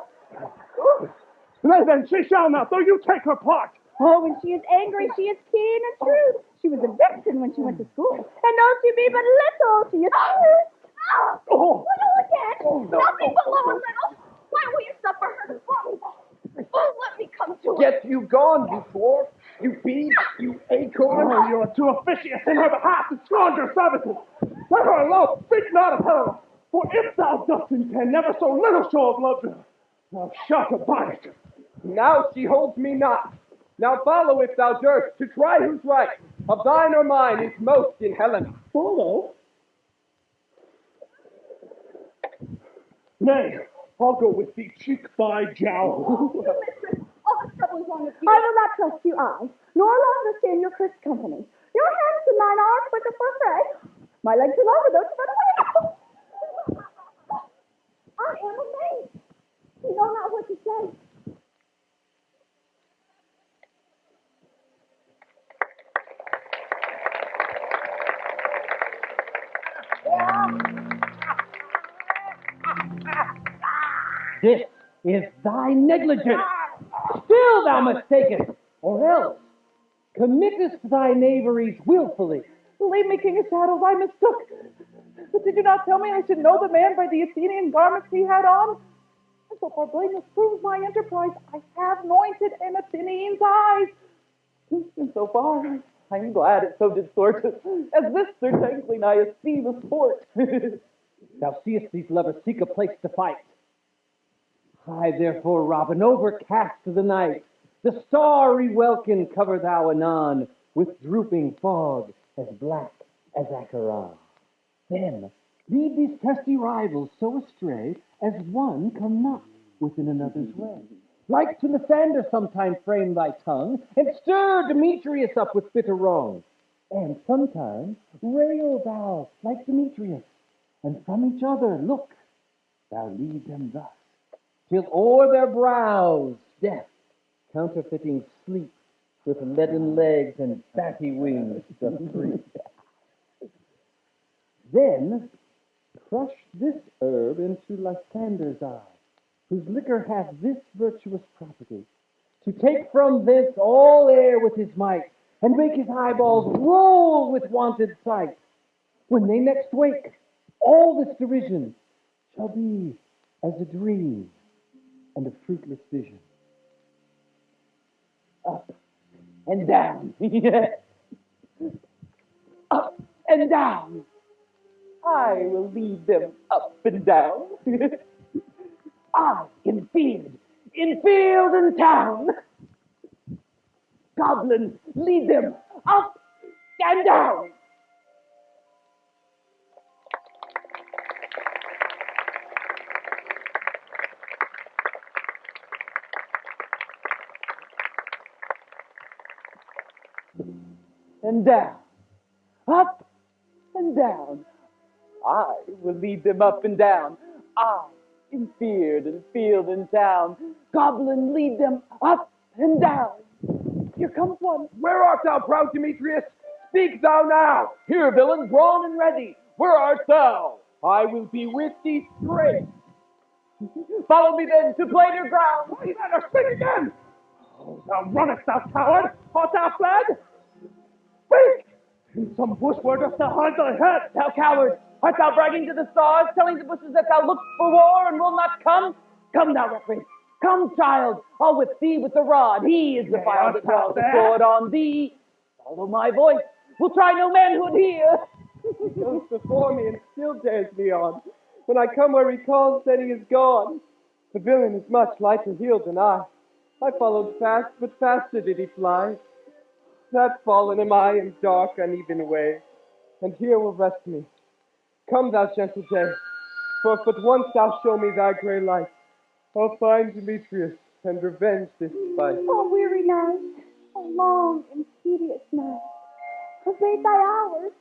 Speaker 4: Nay, then, she shall not, though you take her part.
Speaker 2: Oh, when she is angry, she is keen and true. She was a vixen when she went to school. And though she be but little, she is true. Little again? Nothing below a little. Why will you suffer her to fall? Oh, let me come to her.
Speaker 5: Get you gone, you dwarf, you beast, you acorn.
Speaker 4: Oh, you are too officious in her behalf to scorn your services. Let her alone. Speak not of Helena. For if thou dost intend never so little show of love to her, thou shalt abide it.
Speaker 5: Now she holds me not. Now follow if thou durst, to try whose right, of thine or mine, is most in Helena.
Speaker 4: Follow? Nay, I'll go with thee cheek by jowl.
Speaker 2: Mistress, all this trouble is wrong with you. I will not trust you, nor will I understand your cursed company. Your hands and mine are quicker for fray. My legs are longer, though, to run away. I am amazed. You know not what to say. Yeah.
Speaker 5: This is thy negligence. Still thou must take it, or else committest thy knaveries willfully.
Speaker 7: Leave me, King of Shadows, I mistook. But did you not tell me I should know the man by the Athenian garments he had on? And so far blameless proves my enterprise. I have anointed an Athenian's eyes. And so far, I am glad it so did sort, as this Sir Tankling I esteem a sport.
Speaker 5: Thou seest these lovers seek a place to fight. I therefore, Robin, overcast the night. The starry welkin cover thou anon with drooping fog as black as Acheron. Then lead these testy rivals so astray as one come not within another's way. Like to Lysander sometime frame thy tongue, and stir Demetrius up with bitter wrong. And sometime rail thou like Demetrius, and from each other look, thou lead them thus, till o'er their brows death, counterfeiting sleep, with leaden legs and fatty wings doth creep. Then crush this herb into Lysander's eye, whose liquor hath this virtuous property, to take from thence all air with his might, and make his eyeballs roll with wonted sight. When they next wake, all this derision shall be as a dream and a fruitless vision. Up and down, up and down.
Speaker 7: I will lead them up and down. I, in field and town. Goblins, lead them up and down. And down, up and down. I will lead them up and down. I, in field and town. Goblin, lead them up and down. Here comes one.
Speaker 5: Where art thou, proud Demetrius? Speak thou now.
Speaker 7: Here, villain, drawn and ready. Where art thou?
Speaker 5: I will be with thee straight.
Speaker 7: Follow me then to plainer ground.
Speaker 4: Why, let her speak again! Oh, thou runnest, thou coward! Art thou fled? Speak! In some bush where dost thou hide thy head?
Speaker 7: Thou coward, art thou bragging to the stars, telling the bushes that thou lookst for war and will not come? Come, thou recreant. Come, child, I'll whip thee with the rod. He is the fire that draws the sword on thee. Follow my voice. We'll try no manhood here.
Speaker 5: He goes before me and still dares me on. When I come where he calls, then he is gone. The villain is much lighter heeled than I. I followed fast, but faster did he fly. That fallen am I in dark, uneven way, and here will rest me. Come, thou gentle day, for if but once thou show me thy grey light, I'll find Demetrius and revenge this fight.
Speaker 2: Oh, weary night, a long and tedious night. Abate thy hours,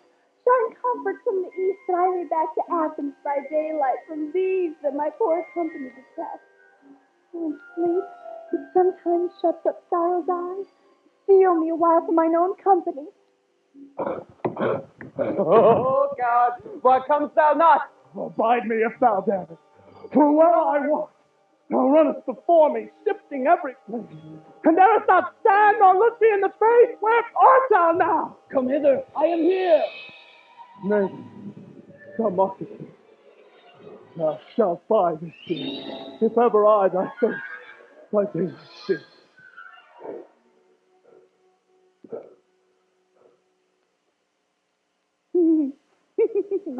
Speaker 2: shine comfort from the east, that I may back to Athens by daylight from these that my poor company detest. Oh, sleep, which sometimes shuts up sorrow's eyes, steal me a while from mine own company.
Speaker 7: Oh, God, why comest thou not?
Speaker 4: Abide me if thou darest, for where I walk, thou runnest before me, shifting every place. And darest not stand nor look me in the face. Where art thou now?
Speaker 7: Come hither, I am here.
Speaker 4: Nay, thou mockest me. Thou shalt find this day, if ever I thy face by daylight see.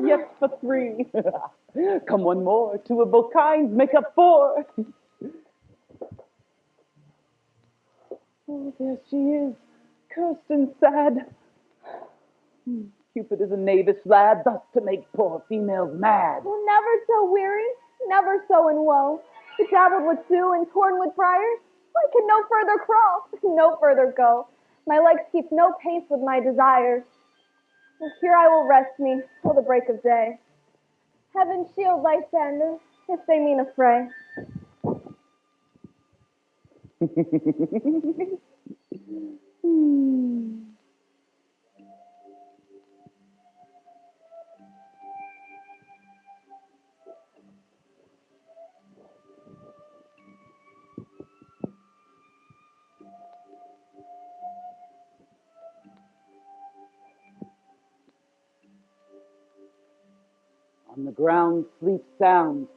Speaker 7: Yet for three. Come one more, two of both kinds make up four. Oh, there she is, cursed and sad. Cupid is a knavish lad, thus to make poor females mad.
Speaker 2: Oh, never so weary, never so in woe, bedabbled with dew and torn with briars, I can no further crawl, no further go. My legs keep no pace with my desires. And here I will rest me till the break of day. Heaven shield Lysander, if they mean a fray.
Speaker 7: and the ground sleeps sound.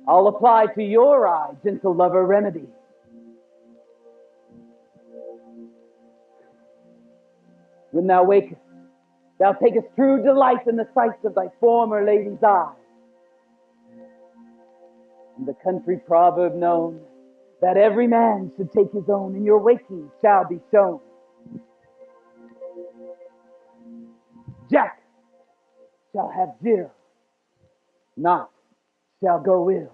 Speaker 7: I'll apply to your eye, gentle lover, remedy. When thou wakest, thou takest true delight in the sight of thy former lady's eye. And the country proverb known, that every man should take his own, in your waking shall be shown. Jack shall have Jill, not shall go ill.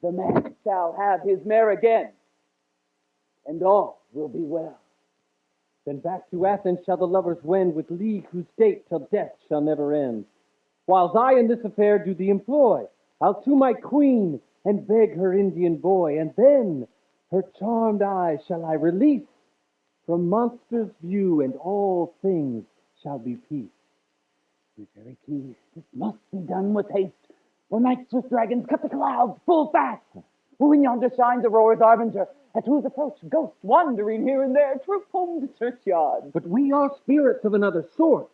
Speaker 7: The man shall have his mare again, and all will be well.
Speaker 5: Then back to Athens shall the lovers wend, with league whose date till death shall never end. Whiles I in this affair do thee employ, I'll to my queen and beg her Indian boy, and then her charmed eyes shall I release from monsters' view, and all things shall be peace.
Speaker 7: Be very keen. This must be done with haste, or knights with dragons cut the clouds full fast. When yonder shines Aurora's harbinger, at whose approach ghosts wandering here and there troop home to churchyard.
Speaker 5: But we are spirits of another sort.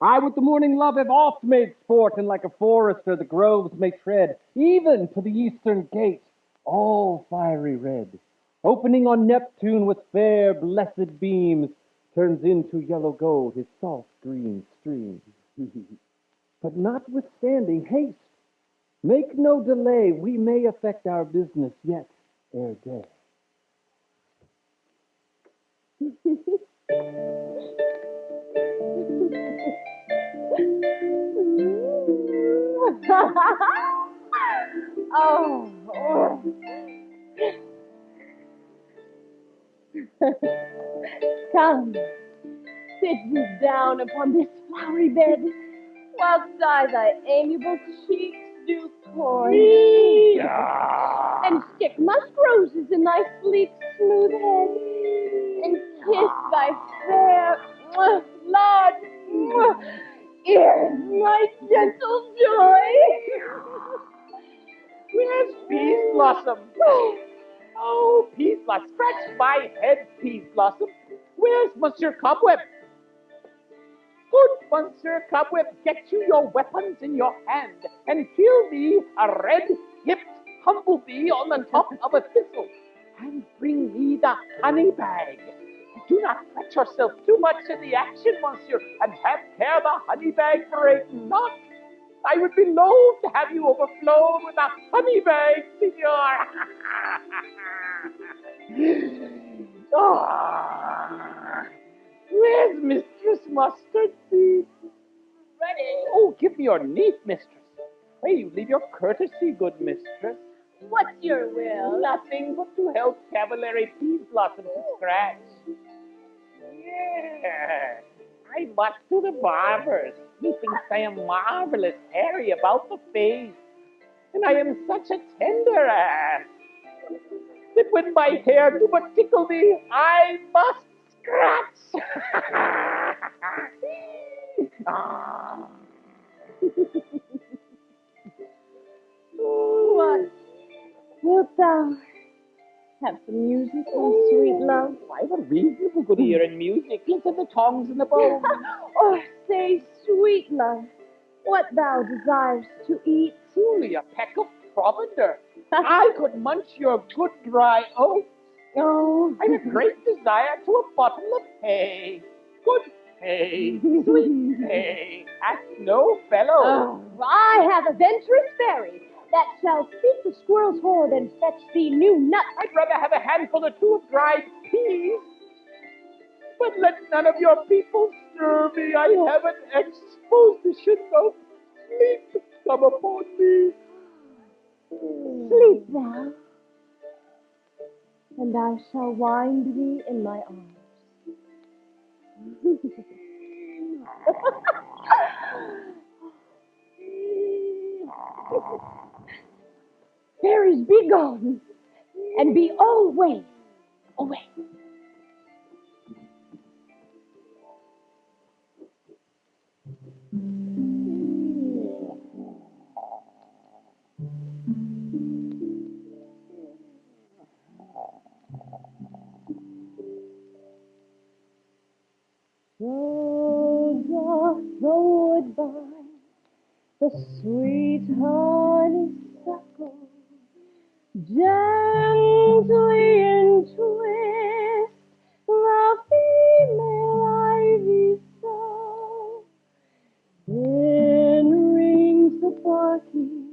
Speaker 5: I with the morning love have oft made sport, and like a forester the groves may tread, even to the eastern gate, all fiery red. Opening on Neptune with fair blessed beams, turns into yellow gold his soft green stream. But notwithstanding haste, make no delay, we may effect our business yet ere day.
Speaker 8: Oh. Come, sit thee down upon this flowery bed, whilst I thy amiable cheeks do coy, and stick musk roses in thy sleek, smooth head, and kiss thy fair, large ears, my gentle joy.
Speaker 10: Where's Peace Blossom? Oh, Peace Blossom, scratch my head, Peace Blossom. Where's Monsieur Cobweb? Good Monsieur Cobweb, get you your weapons in your hand, and kill me a red-hipped humblebee on the top of a thistle, and bring me the honey bag. Do not fret yourself too much in the action, Monsieur, and have care the honey bag break not. I would be loath to have you overflown with a honey bag, Signor. Ah, where's Mistress Mustard Seed?
Speaker 2: Ready.
Speaker 10: Oh, give me your neat, mistress. Pray you leave your courtesy, good mistress.
Speaker 2: What's your will?
Speaker 10: Nothing but to help Cavallari Peas Blossom to scratch. Yeah, I must to the barber's. He thinks I am marvelous hairy about the face, and I am such a tender ass that when my hair do but tickle me, I must scratch. Ah.
Speaker 8: What? Wilt thou have some music, my sweet love?
Speaker 10: I've a reasonable good ear in music. Listen to the tongs and the bones.
Speaker 8: Or say, sweet love, what thou desirest to eat?
Speaker 10: Truly a peck of provender. I could munch your good dry oats.
Speaker 8: Oh,
Speaker 10: I've a great desire to a bottle of hay. Good hay, sweet hay. Ask no fellow.
Speaker 8: oh, I have a venturous fairy that shall seek the squirrel's hoard and fetch thee new nuts.
Speaker 10: I'd rather have a handful or two of dried peas. But let none of your people stir me. I have an exposition of sleep come upon me.
Speaker 8: Sleep thou, and I shall wind thee in my arms. Fairies, be gone, and be always away. Rose of the woodbine, sweet honeysuckle, gently entwist the female ivy so. Then rings the barking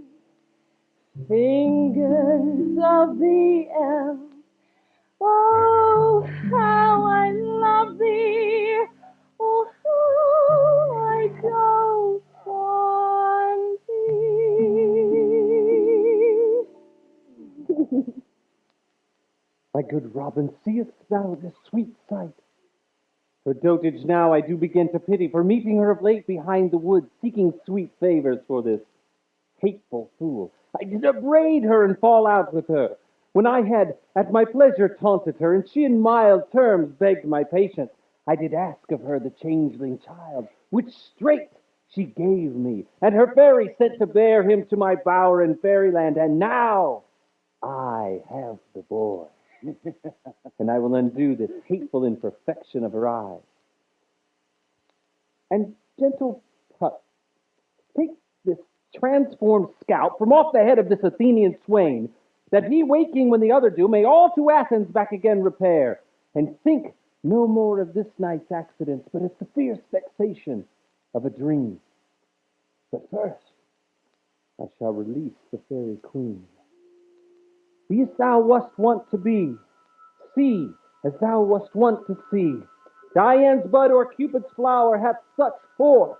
Speaker 8: fingers of the elf. Oh, how I love thee! Oh, how I dote on thee!
Speaker 5: My good Robin, seest thou this sweet sight? Her dotage now I do begin to pity, for meeting her of late behind the woods, seeking sweet favors for this hateful fool. I did upbraid her and fall out with her, when I had at my pleasure taunted her, and she in mild terms begged my patience. I did ask of her the changeling child, which straight she gave me, and her fairy sent to bear him to my bower in fairyland, and now I have the boy. And I will undo this hateful imperfection of her eyes. And gentle Puck, take this transformed scalp from off the head of this Athenian swain, that he, waking when the other do, may all to Athens back again repair, and think no more of this night's accidents, but of the fierce vexation of a dream. But first, I shall release the fairy queen. Be as thou wast wont to be, see as thou wast wont to see. Dian's bud or Cupid's flower hath such force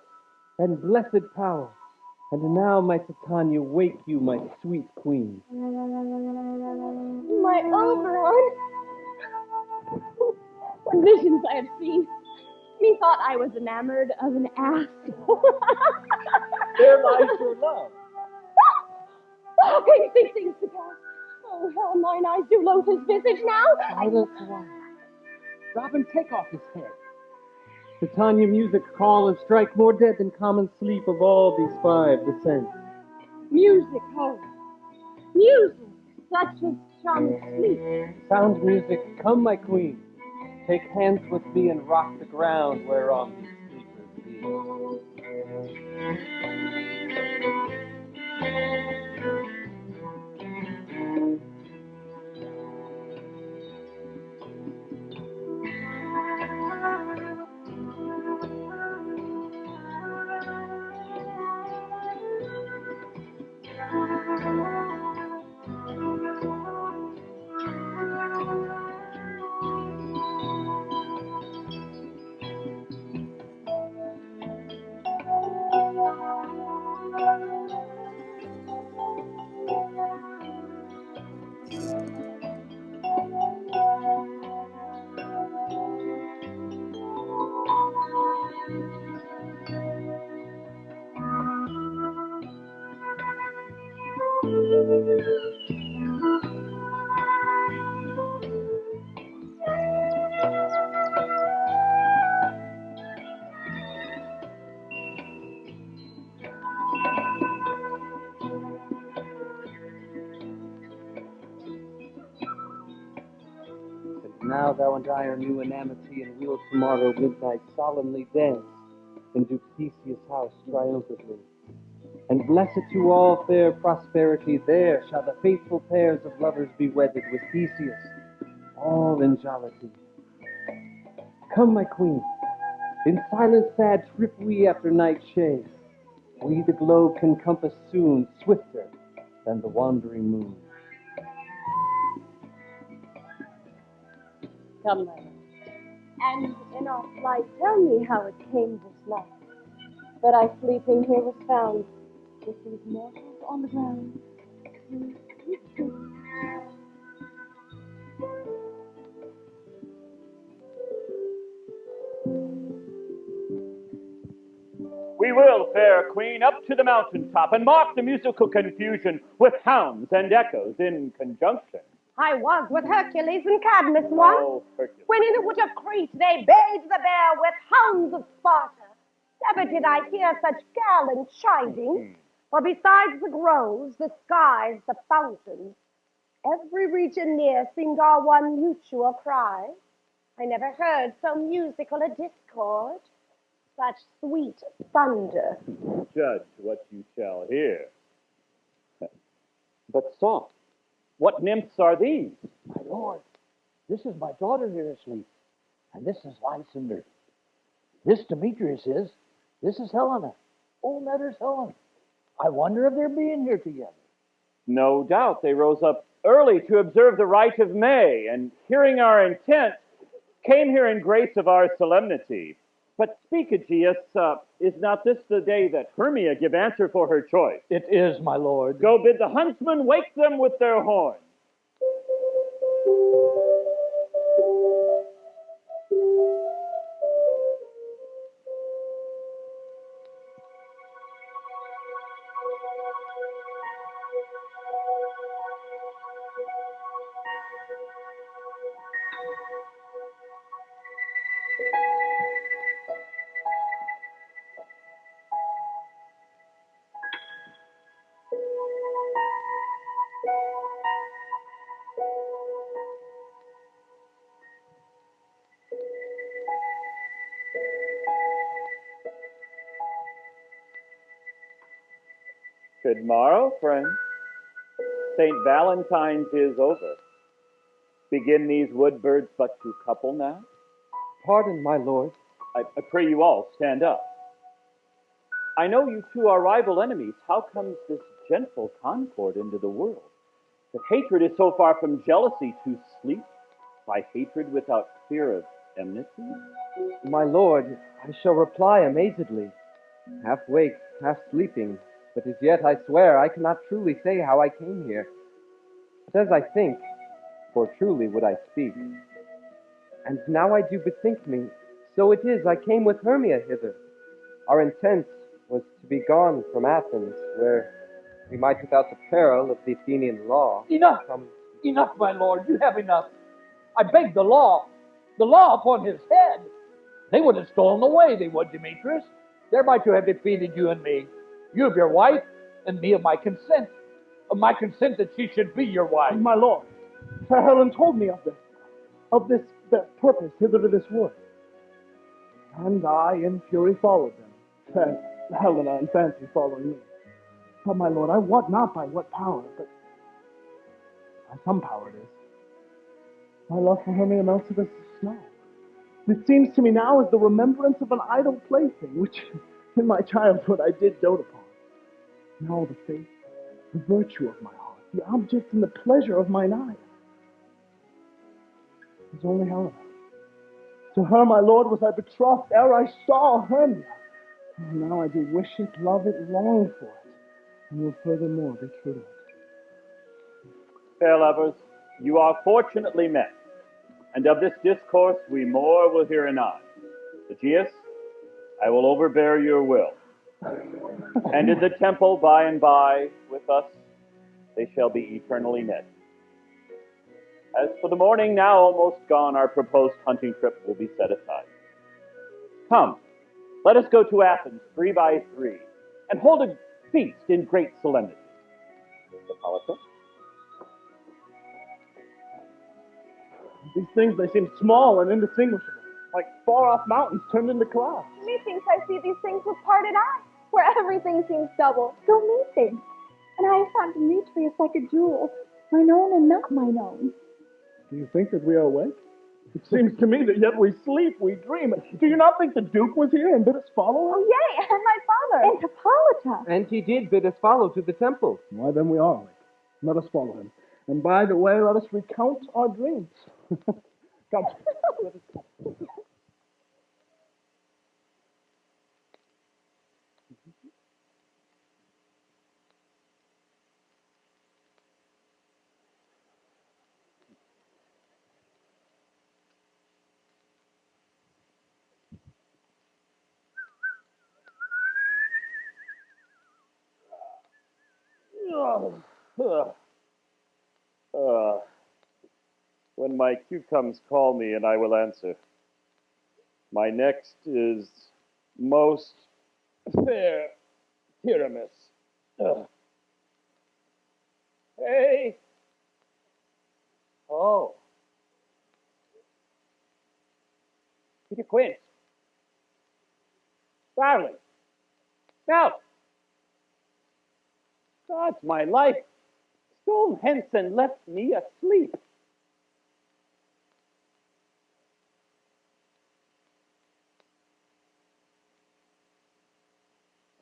Speaker 5: and blessed power. And now, my Titania, wake you, my sweet queen.
Speaker 2: My Oberon! What visions I have seen! Methought I was enamored of an ass.
Speaker 5: There lies your love.
Speaker 2: How can you think things to pass? Oh, how mine eyes do loathe his visage now!
Speaker 5: Silence why. Robin, take off his head. Titania, music call and strike more dead than common sleep of all these five descents.
Speaker 8: Music, oh, music, such as shall sleep.
Speaker 5: Sound music, come, my queen. Take hands with me and rock the ground whereon these sleepers Now thou and I are new in amity, and we'll tomorrow midnight solemnly dance in Duke Theseus' house triumphantly. And blessed to all fair prosperity, there shall the faithful pairs of lovers be wedded with Theseus, all in jollity. Come, my queen, in silent sad trip we after night's shade. We the globe can compass soon, swifter than the wandering moon.
Speaker 8: Come, my love. And in our flight, tell me how it came this night that I sleeping here was found with these mortals on the ground.
Speaker 1: We will, fair queen, up to the mountaintop and mark the musical confusion with hounds and echoes in conjunction.
Speaker 11: I was with Hercules and Cadmus once,
Speaker 1: Oh, Hercules.
Speaker 11: when in the wood of Crete they bayed the bear with hounds of Sparta. Never did I hear such gallant chiding, for besides the groves, the skies, the fountains, every region near seemed all one mutual cry. I never heard so musical a discord. such sweet thunder.
Speaker 1: Judge what you shall hear. But soft, what nymphs are these?
Speaker 3: My lord, this is my daughter here asleep, and this is Lysander. This Demetrius is. This is Helena. Oh, there's Helen. I wonder if they're being here together.
Speaker 1: No doubt they rose up early to observe the rite of May, and hearing our intent, came here in grace of our solemnity. But speak, Aegeus, is not this the day that Hermia give answer for her choice?
Speaker 3: It is, my lord.
Speaker 1: Go bid the huntsmen wake them with their horns. Good morrow, friends. St. Valentine's is over. Begin these wood birds but to couple now?
Speaker 5: Pardon, my lord.
Speaker 1: I pray you all stand up. I know you two are rival enemies. How comes this gentle concord into the world? That hatred is so far from jealousy to sleep by hatred without fear of enmity?
Speaker 5: My lord, I shall reply amazedly, half wake, half sleeping, but as yet I swear I cannot truly say how I came here. But as I think, for truly would I speak. And now I do bethink me, so it is I came with Hermia hither. Our intent was to be gone from Athens, where we might without the peril of the Athenian law
Speaker 3: Enough! Enough, my lord, you have enough. I beg the law upon his head. They would have stolen away, they would, Demetrius, thereby to have defeated you and me. You of your wife, and me of my consent that she should be your wife.
Speaker 4: My lord, fair Helen told me of their purpose hither to this wood. And I in fury followed them, fair Helena in fancy following me. But my lord, I wot not by what power, but by some power it is. My love for Hermia melted as the snow. It seems to me now as the remembrance of an idle plaything, which in my childhood I did dote upon. Now the faith, the virtue of my heart, the object and the pleasure of mine eye is only Helena. To her, my lord, was I betrothed ere I saw Hermia. And now I do wish it, love it, long for it, and will furthermore be true to it.
Speaker 1: Fair lovers, you are fortunately met, and of this discourse we more will hear anon. Aegeus, I will overbear your will. And in the temple by and by with us they shall be eternally knit. As for the morning now almost gone, our proposed hunting trip will be set aside. Come, let us go to Athens 3 by 3 and hold a feast in great solemnity. Hippolyta?
Speaker 4: These things, they seem small and indistinguishable, like far-off mountains turned into clouds.
Speaker 2: Methinks I see these things with parted eyes, where everything seems double. So methinks. And I have found Demetrius like a jewel, mine own and not mine own.
Speaker 4: Do you think that we are awake? It seems to me that yet we sleep, we dream. Do you not think the Duke was here and bid us follow him?
Speaker 2: Oh, yea, and my father. And Hippolyta.
Speaker 5: And he did bid us follow to the temple.
Speaker 4: Why, then we are awake. Let us follow him. And by the way, let us recount our dreams. Come. Let us go.
Speaker 1: When my cucums call me, and I will answer. My next is most fair Pyramus. Hey! Oh. Peter Quint. Darling. Now, God's my life. Stolen hence and left me asleep.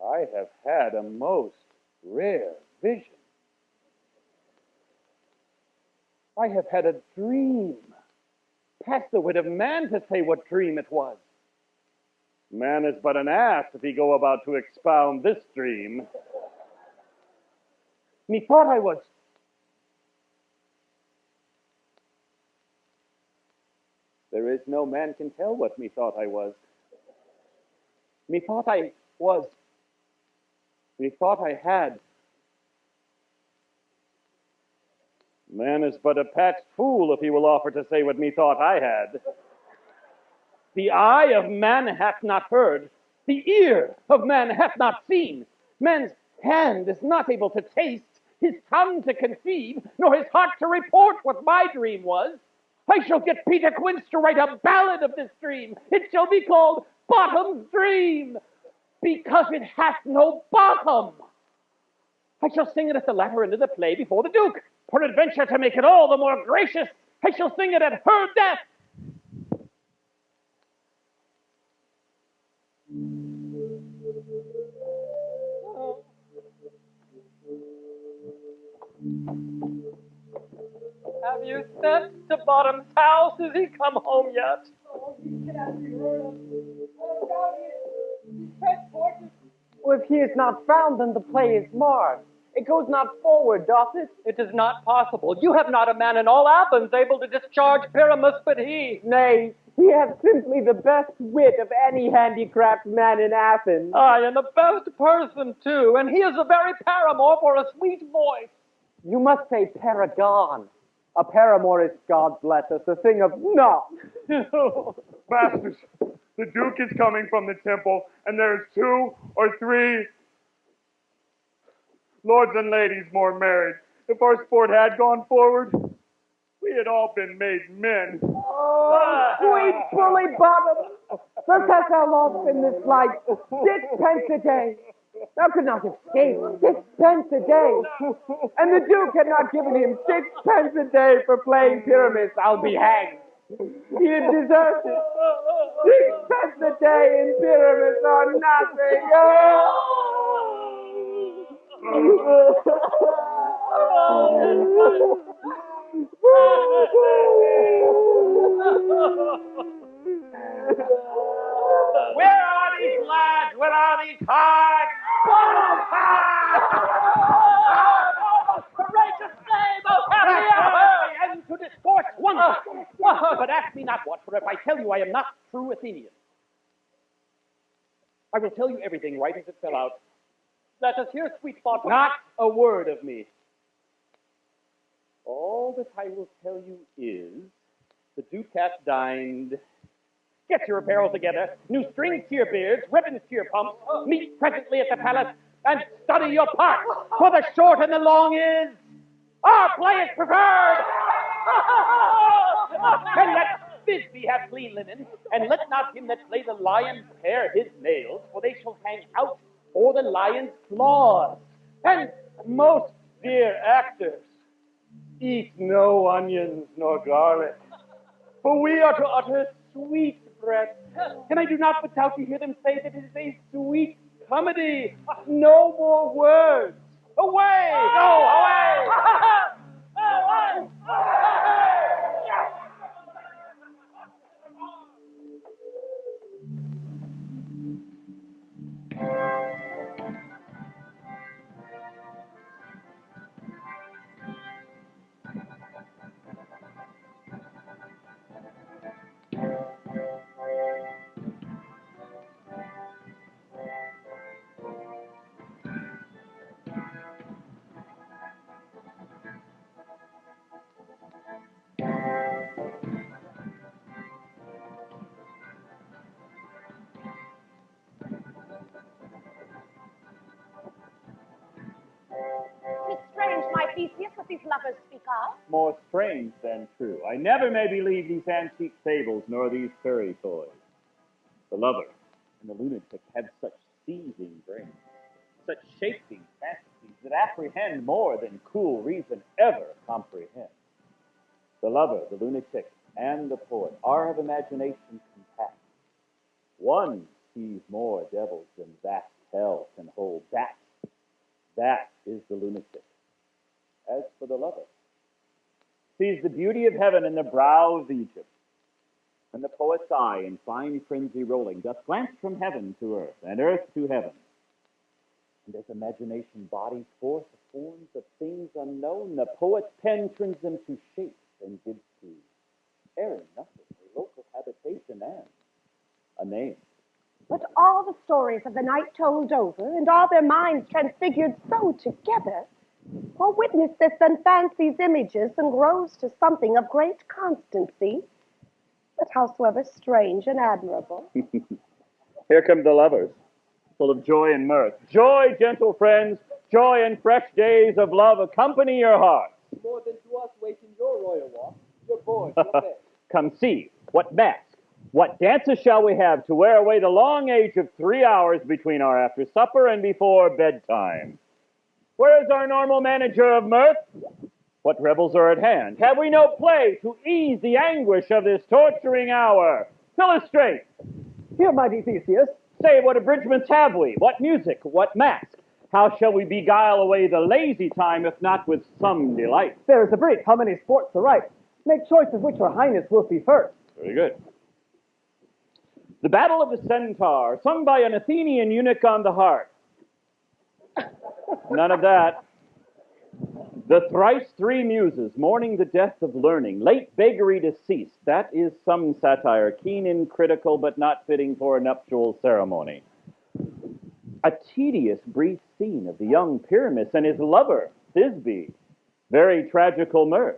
Speaker 1: I have had a most rare vision. I have had a dream. Past the wit of man to say what dream it was. Man is but an ass if he go about to expound this dream. Methought I was. There is no man can tell what methought I was. Methought I was. Methought I had. Man is but a patched fool if he will offer to say what methought I had. The eye of man hath not heard, the ear of man hath not seen. Man's hand is not able to taste, his tongue to conceive, nor his heart to report what my dream was. I shall get Peter Quince to write a ballad of this dream. It shall be called Bottom's Dream, because it hath no bottom. I shall sing it at the latter end of the play before the Duke. Peradventure, to make it all the more gracious, I shall sing it at her death.
Speaker 10: Have you sent to Bottom's house? Has he come home yet?
Speaker 5: Well, if he is not found, then the play is marred. It goes not forward, doth it?
Speaker 10: It is not possible. You have not a man in all Athens able to discharge Pyramus but he.
Speaker 5: Nay, he hath simply the best wit of any handicraft man in Athens.
Speaker 10: Aye, and the best person, too, and he is the very paramour for a sweet voice.
Speaker 5: You must say paragon. A paramour is, God bless us, a thing of naught.
Speaker 6: Masters, the Duke is coming from the temple, and there's 2 or 3 lords and ladies more married. If our sport had gone forward, we had all been made men.
Speaker 5: Oh, sweet bully bottom! Thus hast thou lost in this life 6 pence a day. Thou could not escape 6 pence a day. And the Duke had not given him 6 pence a day for playing Pyramus. I'll be hanged. He had deserved it. 6 pence a day in Pyramus are nothing.
Speaker 1: Where are these lads? Where are these hearts?
Speaker 10: Courageous name of happy hour!
Speaker 1: And to discourse once. But ask me not what, for if I tell you I am not true Athenian, I will tell you everything right as it fell out.
Speaker 10: Let us hear, sweet Bottom.
Speaker 1: Not a word of me. All that I will tell you is the Duke hath dined. Get your apparel together, new strings to your beards, ribbons to your pumps, meet presently at the palace, and study your parts, for the short and the long is, our play is preferred. And let Thisbe have clean linen, and let not him that play the lion pare his nails, for they shall hang out for the lion's claws. And most dear actors, eat no onions nor garlic, for we are to utter sweet breath. And I do not but doubt to hear them say that it is a sweet comedy. No more words. Away! Go away!
Speaker 11: It's strange, my Theseus, what these lovers speak of.
Speaker 1: More strange than true. I never may believe these antique fables nor these fairy toys. The lover, And the lunatic had such seething brains, such shaping fantasies that apprehend more than cool reason ever comprehends. The lover, the lunatic, and the poet are of imagination compact. One sees more devils than vast hell can hold. That is the lunatic. As for the lover, sees the beauty of heaven in the brow of Egypt, and the poet's eye in fine frenzy rolling doth glance from heaven to earth, and earth to heaven. And as imagination bodies forth the forms of things unknown, the poet's pen turns them to shapes and gives to erring nothing, a local habitation and a name.
Speaker 11: But all the stories of the night told over, and all their minds transfigured so together, for witness this then fancies images and grows to something of great constancy, but howsoever strange and admirable.
Speaker 1: Here come the lovers, full of joy and mirth. Joy, gentle friends, joy and fresh days of love accompany your hearts.
Speaker 5: More than to us waiting your royal walk, your board, your bed.
Speaker 1: Come see, what mask, what dances shall we have to wear away the long age of 3 hours between our after supper and before bedtime? Where is our normal manager of mirth? What revels are at hand? Have we no play to ease the anguish of this torturing hour? Illustrate.
Speaker 5: Here, mighty Theseus.
Speaker 1: Say, what abridgments have we? What music? What mask? How shall we beguile away the lazy time, if not with some delight?
Speaker 5: There is a brief. How many sports are right? Make choice of which your highness will see first.
Speaker 1: Very good. The Battle of the Centaur, sung by an Athenian eunuch on the harp. None of that. The thrice three muses, mourning the death of learning, late beggary deceased. That is some satire, keen and critical, but not fitting for a nuptial ceremony. A tedious, brief scene of the young Pyramus and his lover, Thisbe. Very tragical mirth.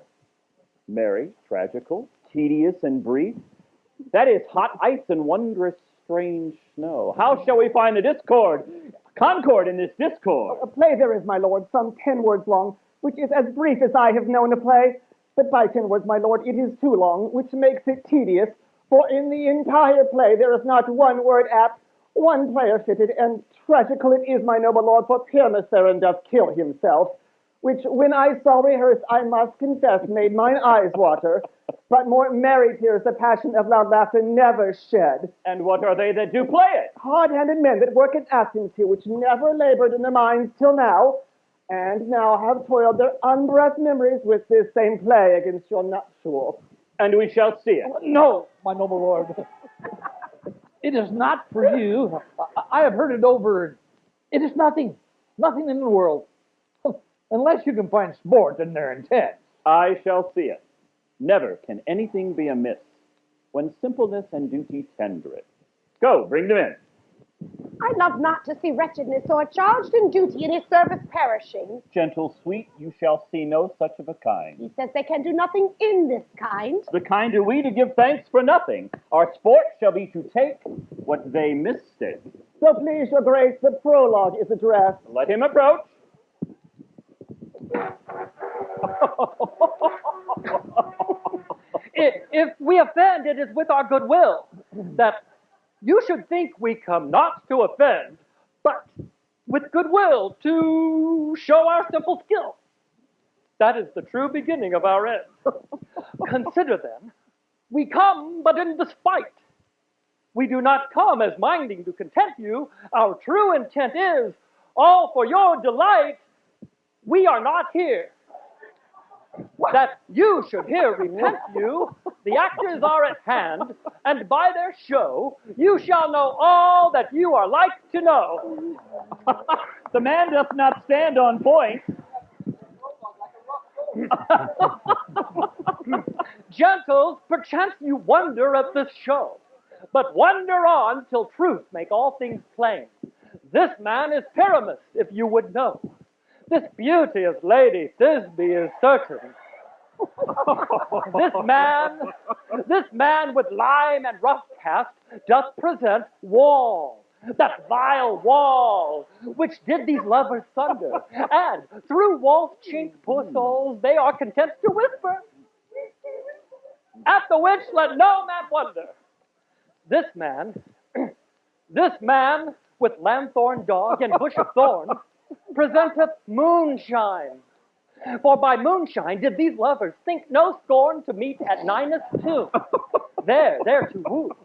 Speaker 1: Merry, tragical, tedious, and brief. That is hot ice and wondrous, strange snow. How shall we find the concord in this discord?
Speaker 5: A play there is, my lord, some 10 words long, which is as brief as I have known a play. But by 10 words, my lord, it is too long, which makes it tedious. For in the entire play there is not one word apt, one player fitted, and tragical it is, my noble lord, for Pyramus therein doth kill himself, which when I saw rehearsed, I must confess, made mine eyes water. But more merry tears the passion of loud laughter never shed.
Speaker 1: And what are they that do play it?
Speaker 5: Hard-handed men that work in Athens here, which never labored in their minds till now, and now have toiled their unbreathed memories with this same play against your nuptial.
Speaker 1: And we shall see it.
Speaker 3: No, my noble lord. It is not for you. I have heard it over. It is nothing in the world. Unless you can find sport in their intent.
Speaker 1: I shall see it. Never can anything be amiss when simpleness and duty tender it. Go, bring them in.
Speaker 11: I love not to see wretchedness or charged in duty in his service perishing.
Speaker 1: Gentle, sweet, you shall see no such of a kind.
Speaker 11: He says they can do nothing in this kind.
Speaker 1: The kind are we to give thanks for nothing. Our sport shall be to take what they mistake.
Speaker 5: So please your grace, the prologue is addressed.
Speaker 1: Let him approach.
Speaker 10: If we offend, it is with our goodwill, that you should think we come not to offend, but with goodwill to show our simple skill. That is the true beginning of our end. Consider then, we come but in despite. We do not come as minding to content you. Our true intent is, all for your delight. We are not here that you should here repent you. The actors are at hand, and by their show you shall know all that you are like to know.
Speaker 1: The man doth not stand on point.
Speaker 10: Gentles, perchance you wonder at this show, but wonder on till truth make all things plain. This man is Pyramus, if you would know. This beauteous lady, Thisbe, is certain. This man with lime and rough cast doth present Wall, that vile Wall, which did these lovers sunder, and through Wall's chink poor souls they are content to whisper. At the which let no man wonder. This man This man with lanthorn dog and bush of thorn presenteth moonshine. For by moonshine did these lovers think no scorn to meet at Ninus' tomb. There to woo.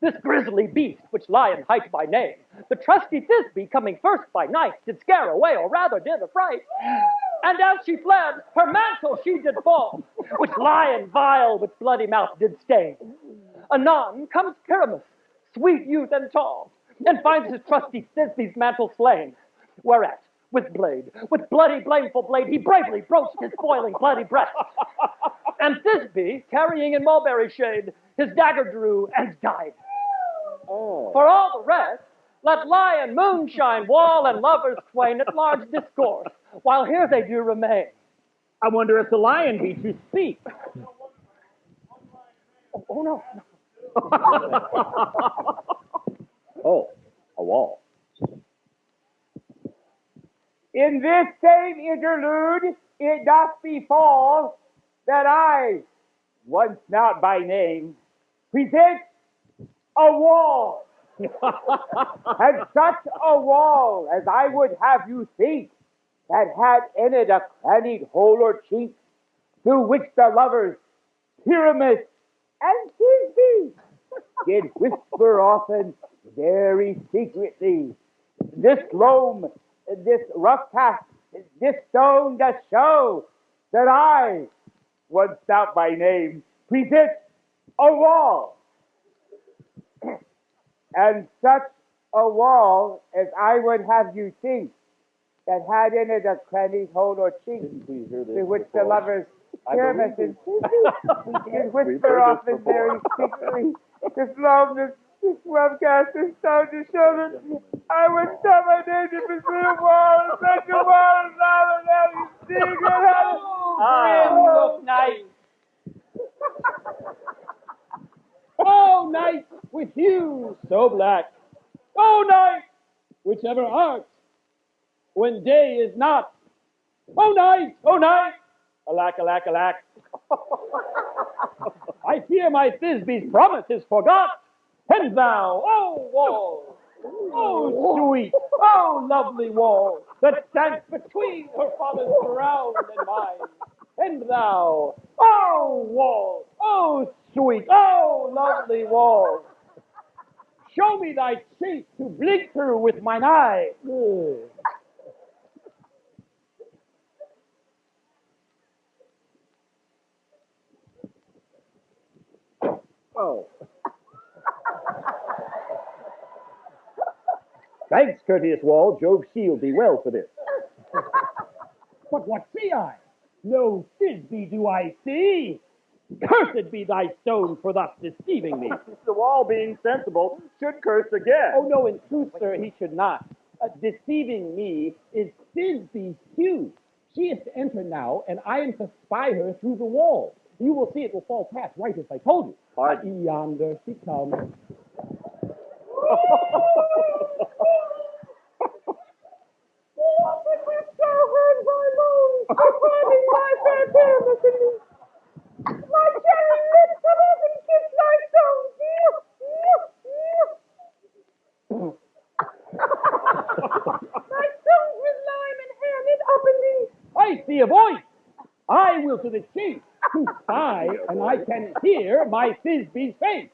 Speaker 10: This grisly beast, which lion hight by name, the trusty Thisbe coming first by night, did scare away, or rather did affright. And as she fled, her mantle she did fall, which lion vile with bloody mouth did stain. Anon comes Pyramus, sweet youth and tall, and finds his trusty Thisbe's mantle slain. Whereat, with bloody blameful blade, he bravely broached his boiling bloody breast. And Thisbe, carrying in mulberry shade, his dagger drew and died. Oh. For all the rest, let lion, moonshine, wall, and lovers twain at large discourse, while here they do remain.
Speaker 1: I wonder if the lion be to speak.
Speaker 10: Oh no.
Speaker 1: Oh, a wall.
Speaker 5: In this same interlude, it doth befall that I, once not by name, present a wall. And such a wall as I would have you think, that had in it a crannied hole or chink, through which the lovers, Pyramus and Thisbe, did whisper often, very secretly, this loam, this rough path, this stone doth show that I, once out by name, present a wall. And such a wall as I would have you think, that had in it a crannied hole or chink, through which the lovers, Pyramus and Thisbe, did whisper often very secretly, this loam, this rough cast, this stone to show that I would stop my name to pursue a wall, such a wall as I would have you secret.
Speaker 3: Look nice. Oh, night with you so black. Oh, night, whichever art, when day is not. Oh, night, alack, alack, alack. I fear my Thisbe's promise is forgot. And thou, oh wall, oh sweet, oh lovely wall, that stands between her father's ground and mine. And thou, oh wall, oh sweet, oh lovely wall, show me thy cheek to blink through with mine eye. Good.
Speaker 1: Oh. Thanks, courteous wall. Jove's shield thee well for this.
Speaker 3: But what see I? No Thisbe do I see. Cursed be thy stone for thus deceiving me.
Speaker 1: The wall, being sensible, should curse again.
Speaker 3: Oh, no, in truth, sir, he should not. Deceiving me is Thisbe's cue. She is to enter now, and I am to spy her through the wall. You will see it will fall past right as I told you.
Speaker 1: Pardon?
Speaker 3: Yonder she comes.
Speaker 11: My cherry lips have often kissed thy stone. My stones with lime and hammed up in thee.
Speaker 3: I see a voice. I will to the chief to spy, and I can hear my Thisbe's face.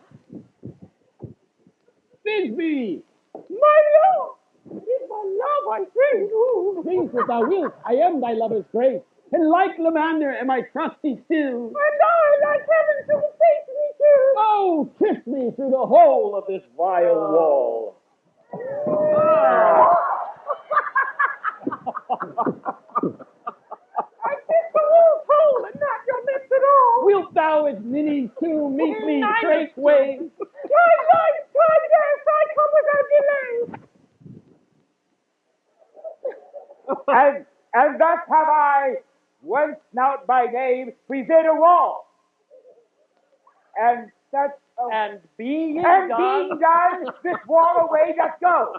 Speaker 3: Thisbe!
Speaker 11: My love! It is my love I pray you.
Speaker 3: Think what thou wilt. I am thy lover's grace, and like Lamander am I trusty still.
Speaker 11: And I, like heaven, to the face me too.
Speaker 3: Oh, kiss me through the hole of this vile wall.
Speaker 11: I kiss the wall's hole and not your lips at all.
Speaker 3: Wilt thou as ninnies too meet me straightway?
Speaker 11: My life, yes, I come without delay.
Speaker 5: And thus have I, once not by name, present a wall. And such a...
Speaker 10: And being
Speaker 5: And
Speaker 10: done,
Speaker 5: being done, this wall away doth go.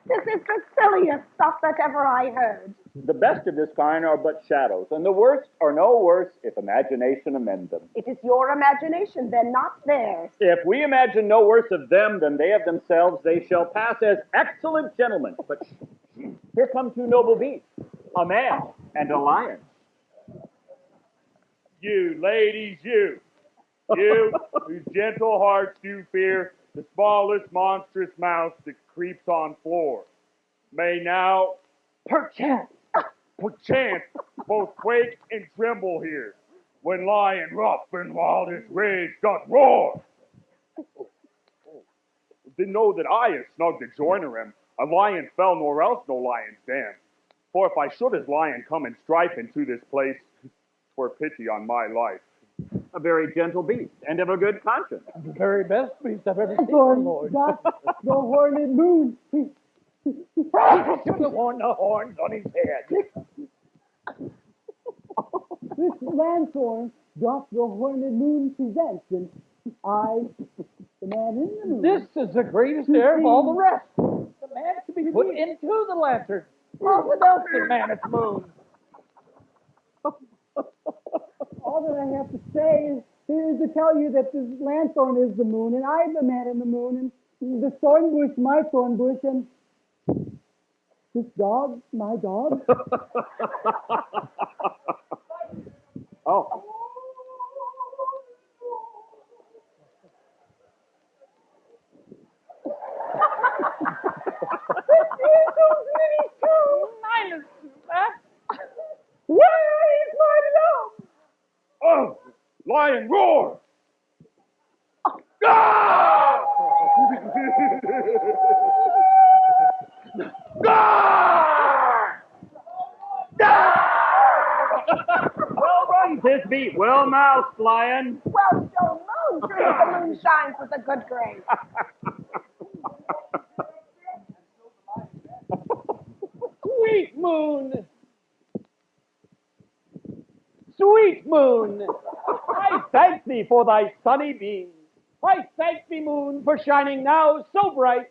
Speaker 11: This is the silliest stuff that ever I heard.
Speaker 1: The best of this kind are but shadows, and the worst are no worse if imagination amend them.
Speaker 11: It is your imagination, then, not theirs.
Speaker 1: If we imagine no worse of them than they of themselves, they shall pass as excellent gentlemen. But here come two noble beasts, a man and a lion.
Speaker 6: You, ladies, you whose gentle hearts do fear the smallest monstrous mouse that creeps on floor, may now, perchance, both quake and tremble here, when lion rough and wild his rage doth roar. Then know that I as snug the joiner am, a lion fell nor else no lion's dam. For if I should as lion come in strife into this place, 'twere pity on my life.
Speaker 1: A very gentle beast, and of a good conscience.
Speaker 3: The very best beast I've ever seen,
Speaker 12: Lanthorn,
Speaker 3: Lord.
Speaker 12: got the horned moon.
Speaker 3: Should have worn the horns on his head.
Speaker 12: This Lanthorn doth the horned moon present, and I, the man in the moon.
Speaker 3: This is the greatest air of all the rest. The man to be put into the lantern. What else the man at the moon?
Speaker 12: All that I have to say is to tell you that this Lanthorn is the moon, and I'm the man in the moon, and the thorn bush, my thorn bush, and this dog, my dog.
Speaker 1: Oh.
Speaker 12: Where is my love?
Speaker 6: Oh, lion, roar! Ah! Ah!
Speaker 1: Well run, Thisbe. Well moused, lion.
Speaker 11: Well, so moon through the moon shines with a good grace.
Speaker 3: Sweet moon! Sweet moon! I thank thee for thy sunny beams. I thank thee, moon, for shining now so bright.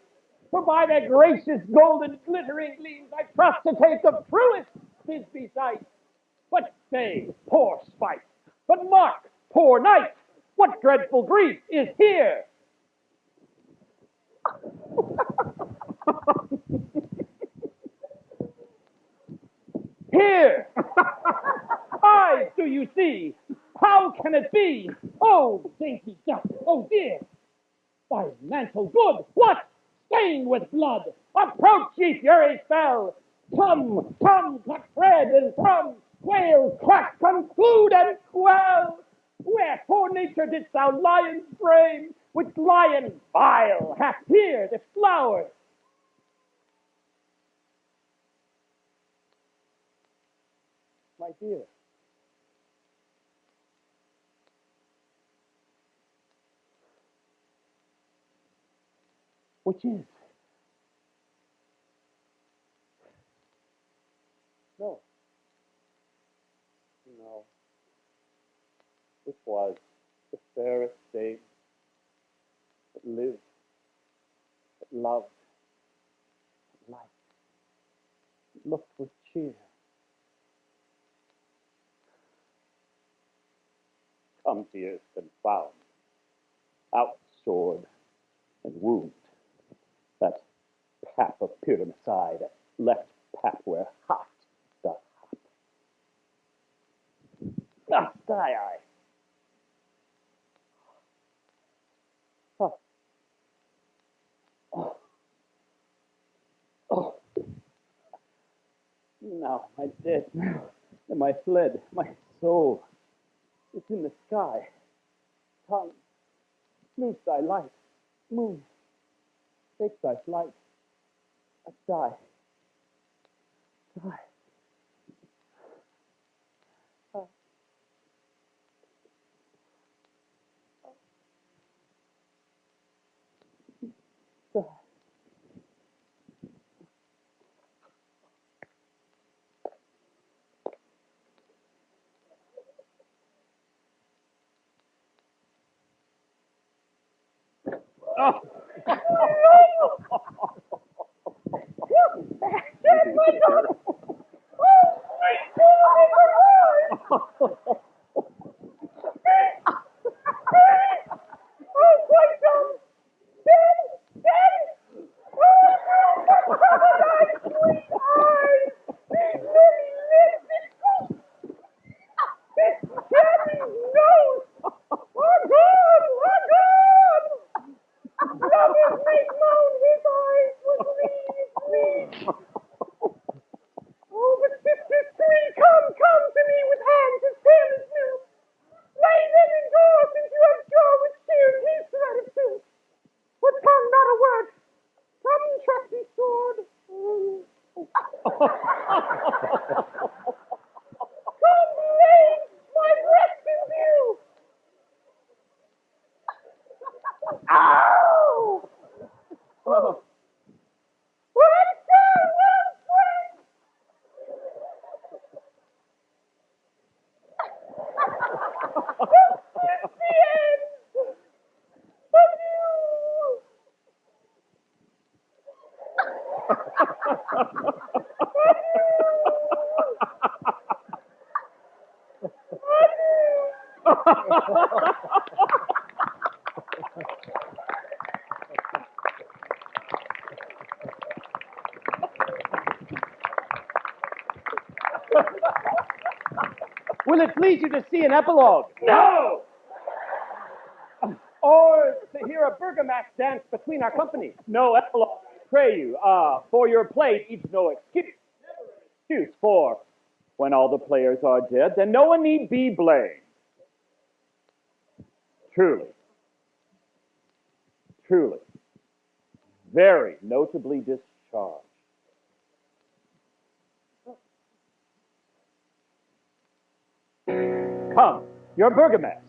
Speaker 3: For by thy gracious golden glittering gleams I trust to take the truest Thisbe sight. But stay, poor spite! But mark, poor night! What dreadful grief is here? Here! Eyes, do you see? How can it be? Oh, dainty duck, oh dear! Thy mantle good, what? Stained with blood! Approach, ye furies fell! Come, come, cut thread and thrum! Quail, crack, conclude and quell! Wherefore nature didst thou lions frame? Which lion vile hath here this flower? My dear, which is?
Speaker 1: No. No. This was the fairest dame that lived, that loved, that liked, that looked with cheer. Come pierced and found, out sword and wound. That pap of Pyramicide, that left pap where hot doth hop. Ah, die eye. Oh. Oh. Oh. Now am I dead. Am I fled? My soul is in the sky. Tongue, loose thy light. Moon, take thy flight. I die. Die. Die. Oh.
Speaker 11: There's my dog. Oh,
Speaker 5: Oh, but sisters three, come to me with hands as pale as milk. Lay them indoors into your jaw with sheer teeth thread of tooth. But come, not a word. Come, trusty sword. Come, lay my breast in view. Ow! Well done, well friend. That's the end of you.
Speaker 7: Will it please you to see an epilogue?
Speaker 1: No!
Speaker 7: Or to hear a Bergamask dance between our company?
Speaker 1: No epilogue, I pray you. For your play needs no excuse. Excuse for when all the players are dead, then no one need be blamed. Truly, very notably discharged. Come, your Bergamask.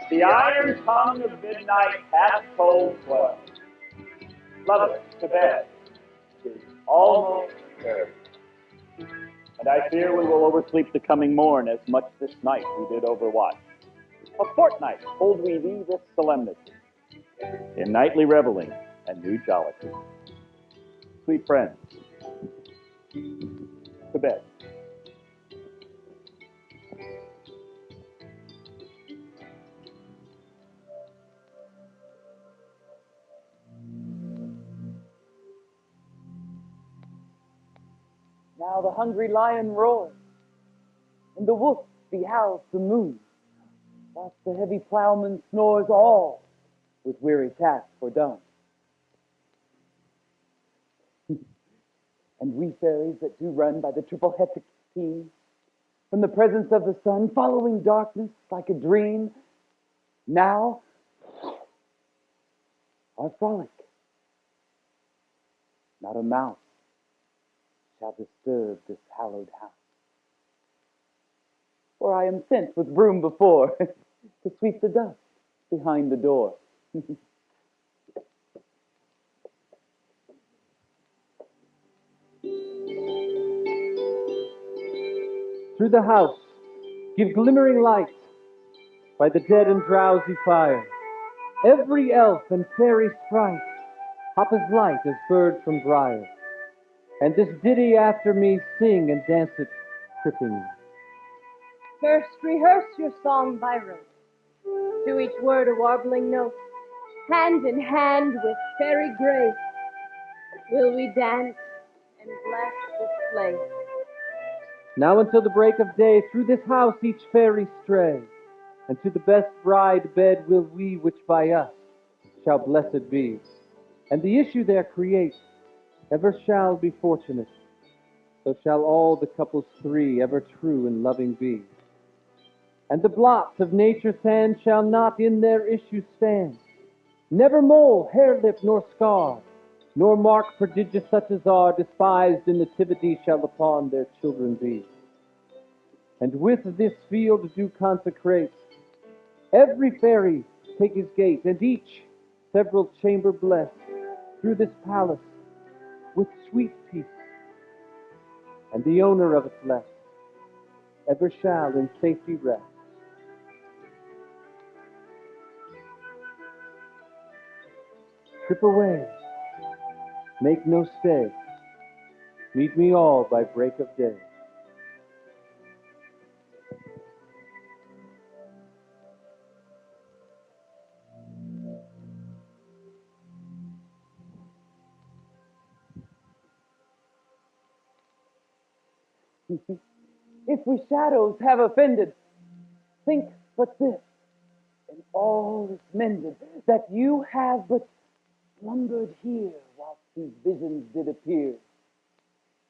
Speaker 1: The iron tongue of midnight hath told 12. Lovers, to bed. 'Tis almost early. And I fear we will oversleep the coming morn as much this night we did overwatch. A fortnight hold we thee this solemnity, in nightly reveling and new jollity. Sweet friends, to bed.
Speaker 7: Now the hungry lion roars, and the wolf behowls the moon, whilst the heavy plowman snores all with weary task fordone. And we fairies that do run by the triple hecatomb team, from the presence of the sun, following darkness like a dream, now our frolic. Not a mouse shall disturb this hallowed house. For I am sent with broom before to sweep the dust behind the door.
Speaker 5: Through the house, give glimmering light by the dead and drowsy fire. Every elf and fairy sprite hop as light as bird from briar. And this ditty after me sing and dance it tripping.
Speaker 8: First rehearse your song by rote, to each word a warbling note. Hand in hand with fairy grace, will we dance and bless this place.
Speaker 5: Now until the break of day, through this house each fairy stray, and to the best bride bed will we, which by us shall blessed be. And the issue there create ever shall be fortunate, so shall all the couples three ever true and loving be. And the blots of nature's hand shall not in their issue stand, never mole, hair lip, nor scar, nor mark prodigious such as are despised in nativity shall upon their children be. And with this field do consecrate, every fairy take his gate, and each several chamber bless, through this palace with sweet peace. And the owner of its left ever shall in safety rest. Trip away, make no stay, meet me all by break of day.
Speaker 7: If we shadows have offended, think but this, and all is mended, that you have but slumbered here whilst these visions did appear.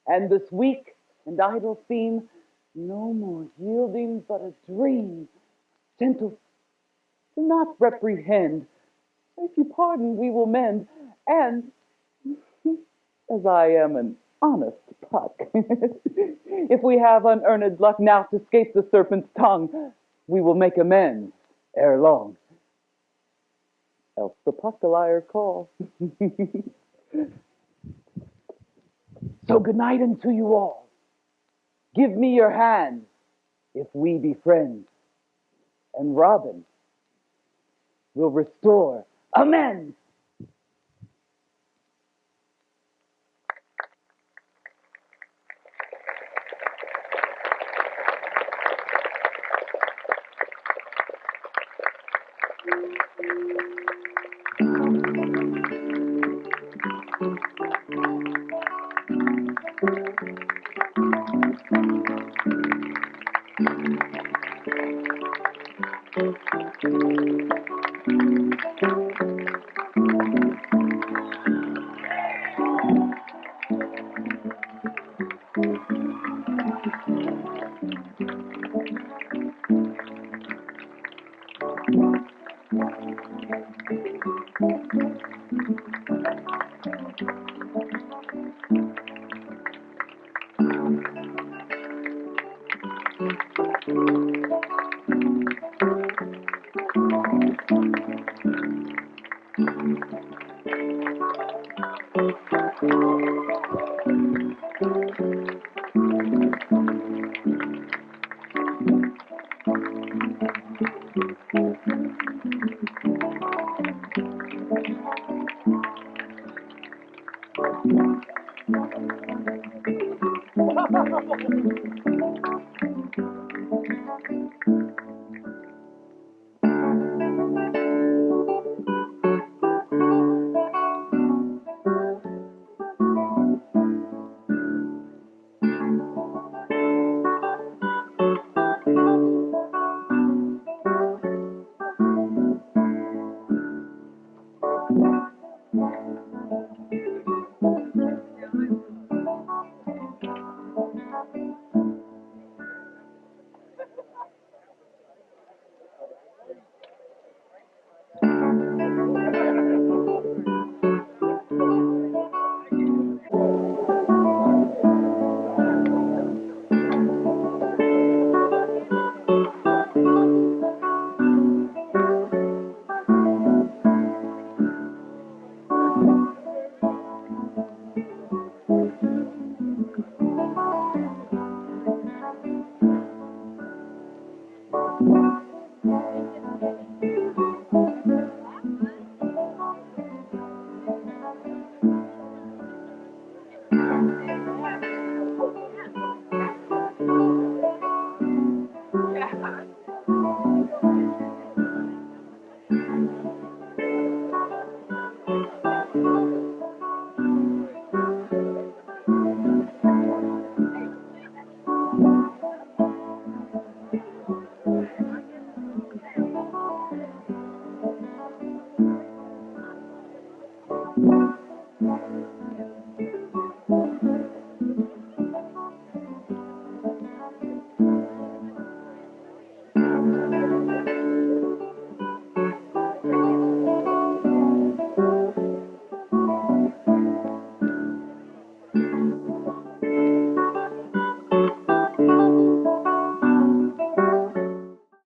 Speaker 7: And this weak and idle theme, no more yielding but a dream. Gentle, do not reprehend. If you pardon, we will mend. And, as I am an honest puck, if we have unearned luck now to escape the serpent's tongue, we will make amends ere long. Else the puck a liar call. So good night unto you all. Give me your hand, if we be friends, and Robin will restore amends.
Speaker 2: Thank you.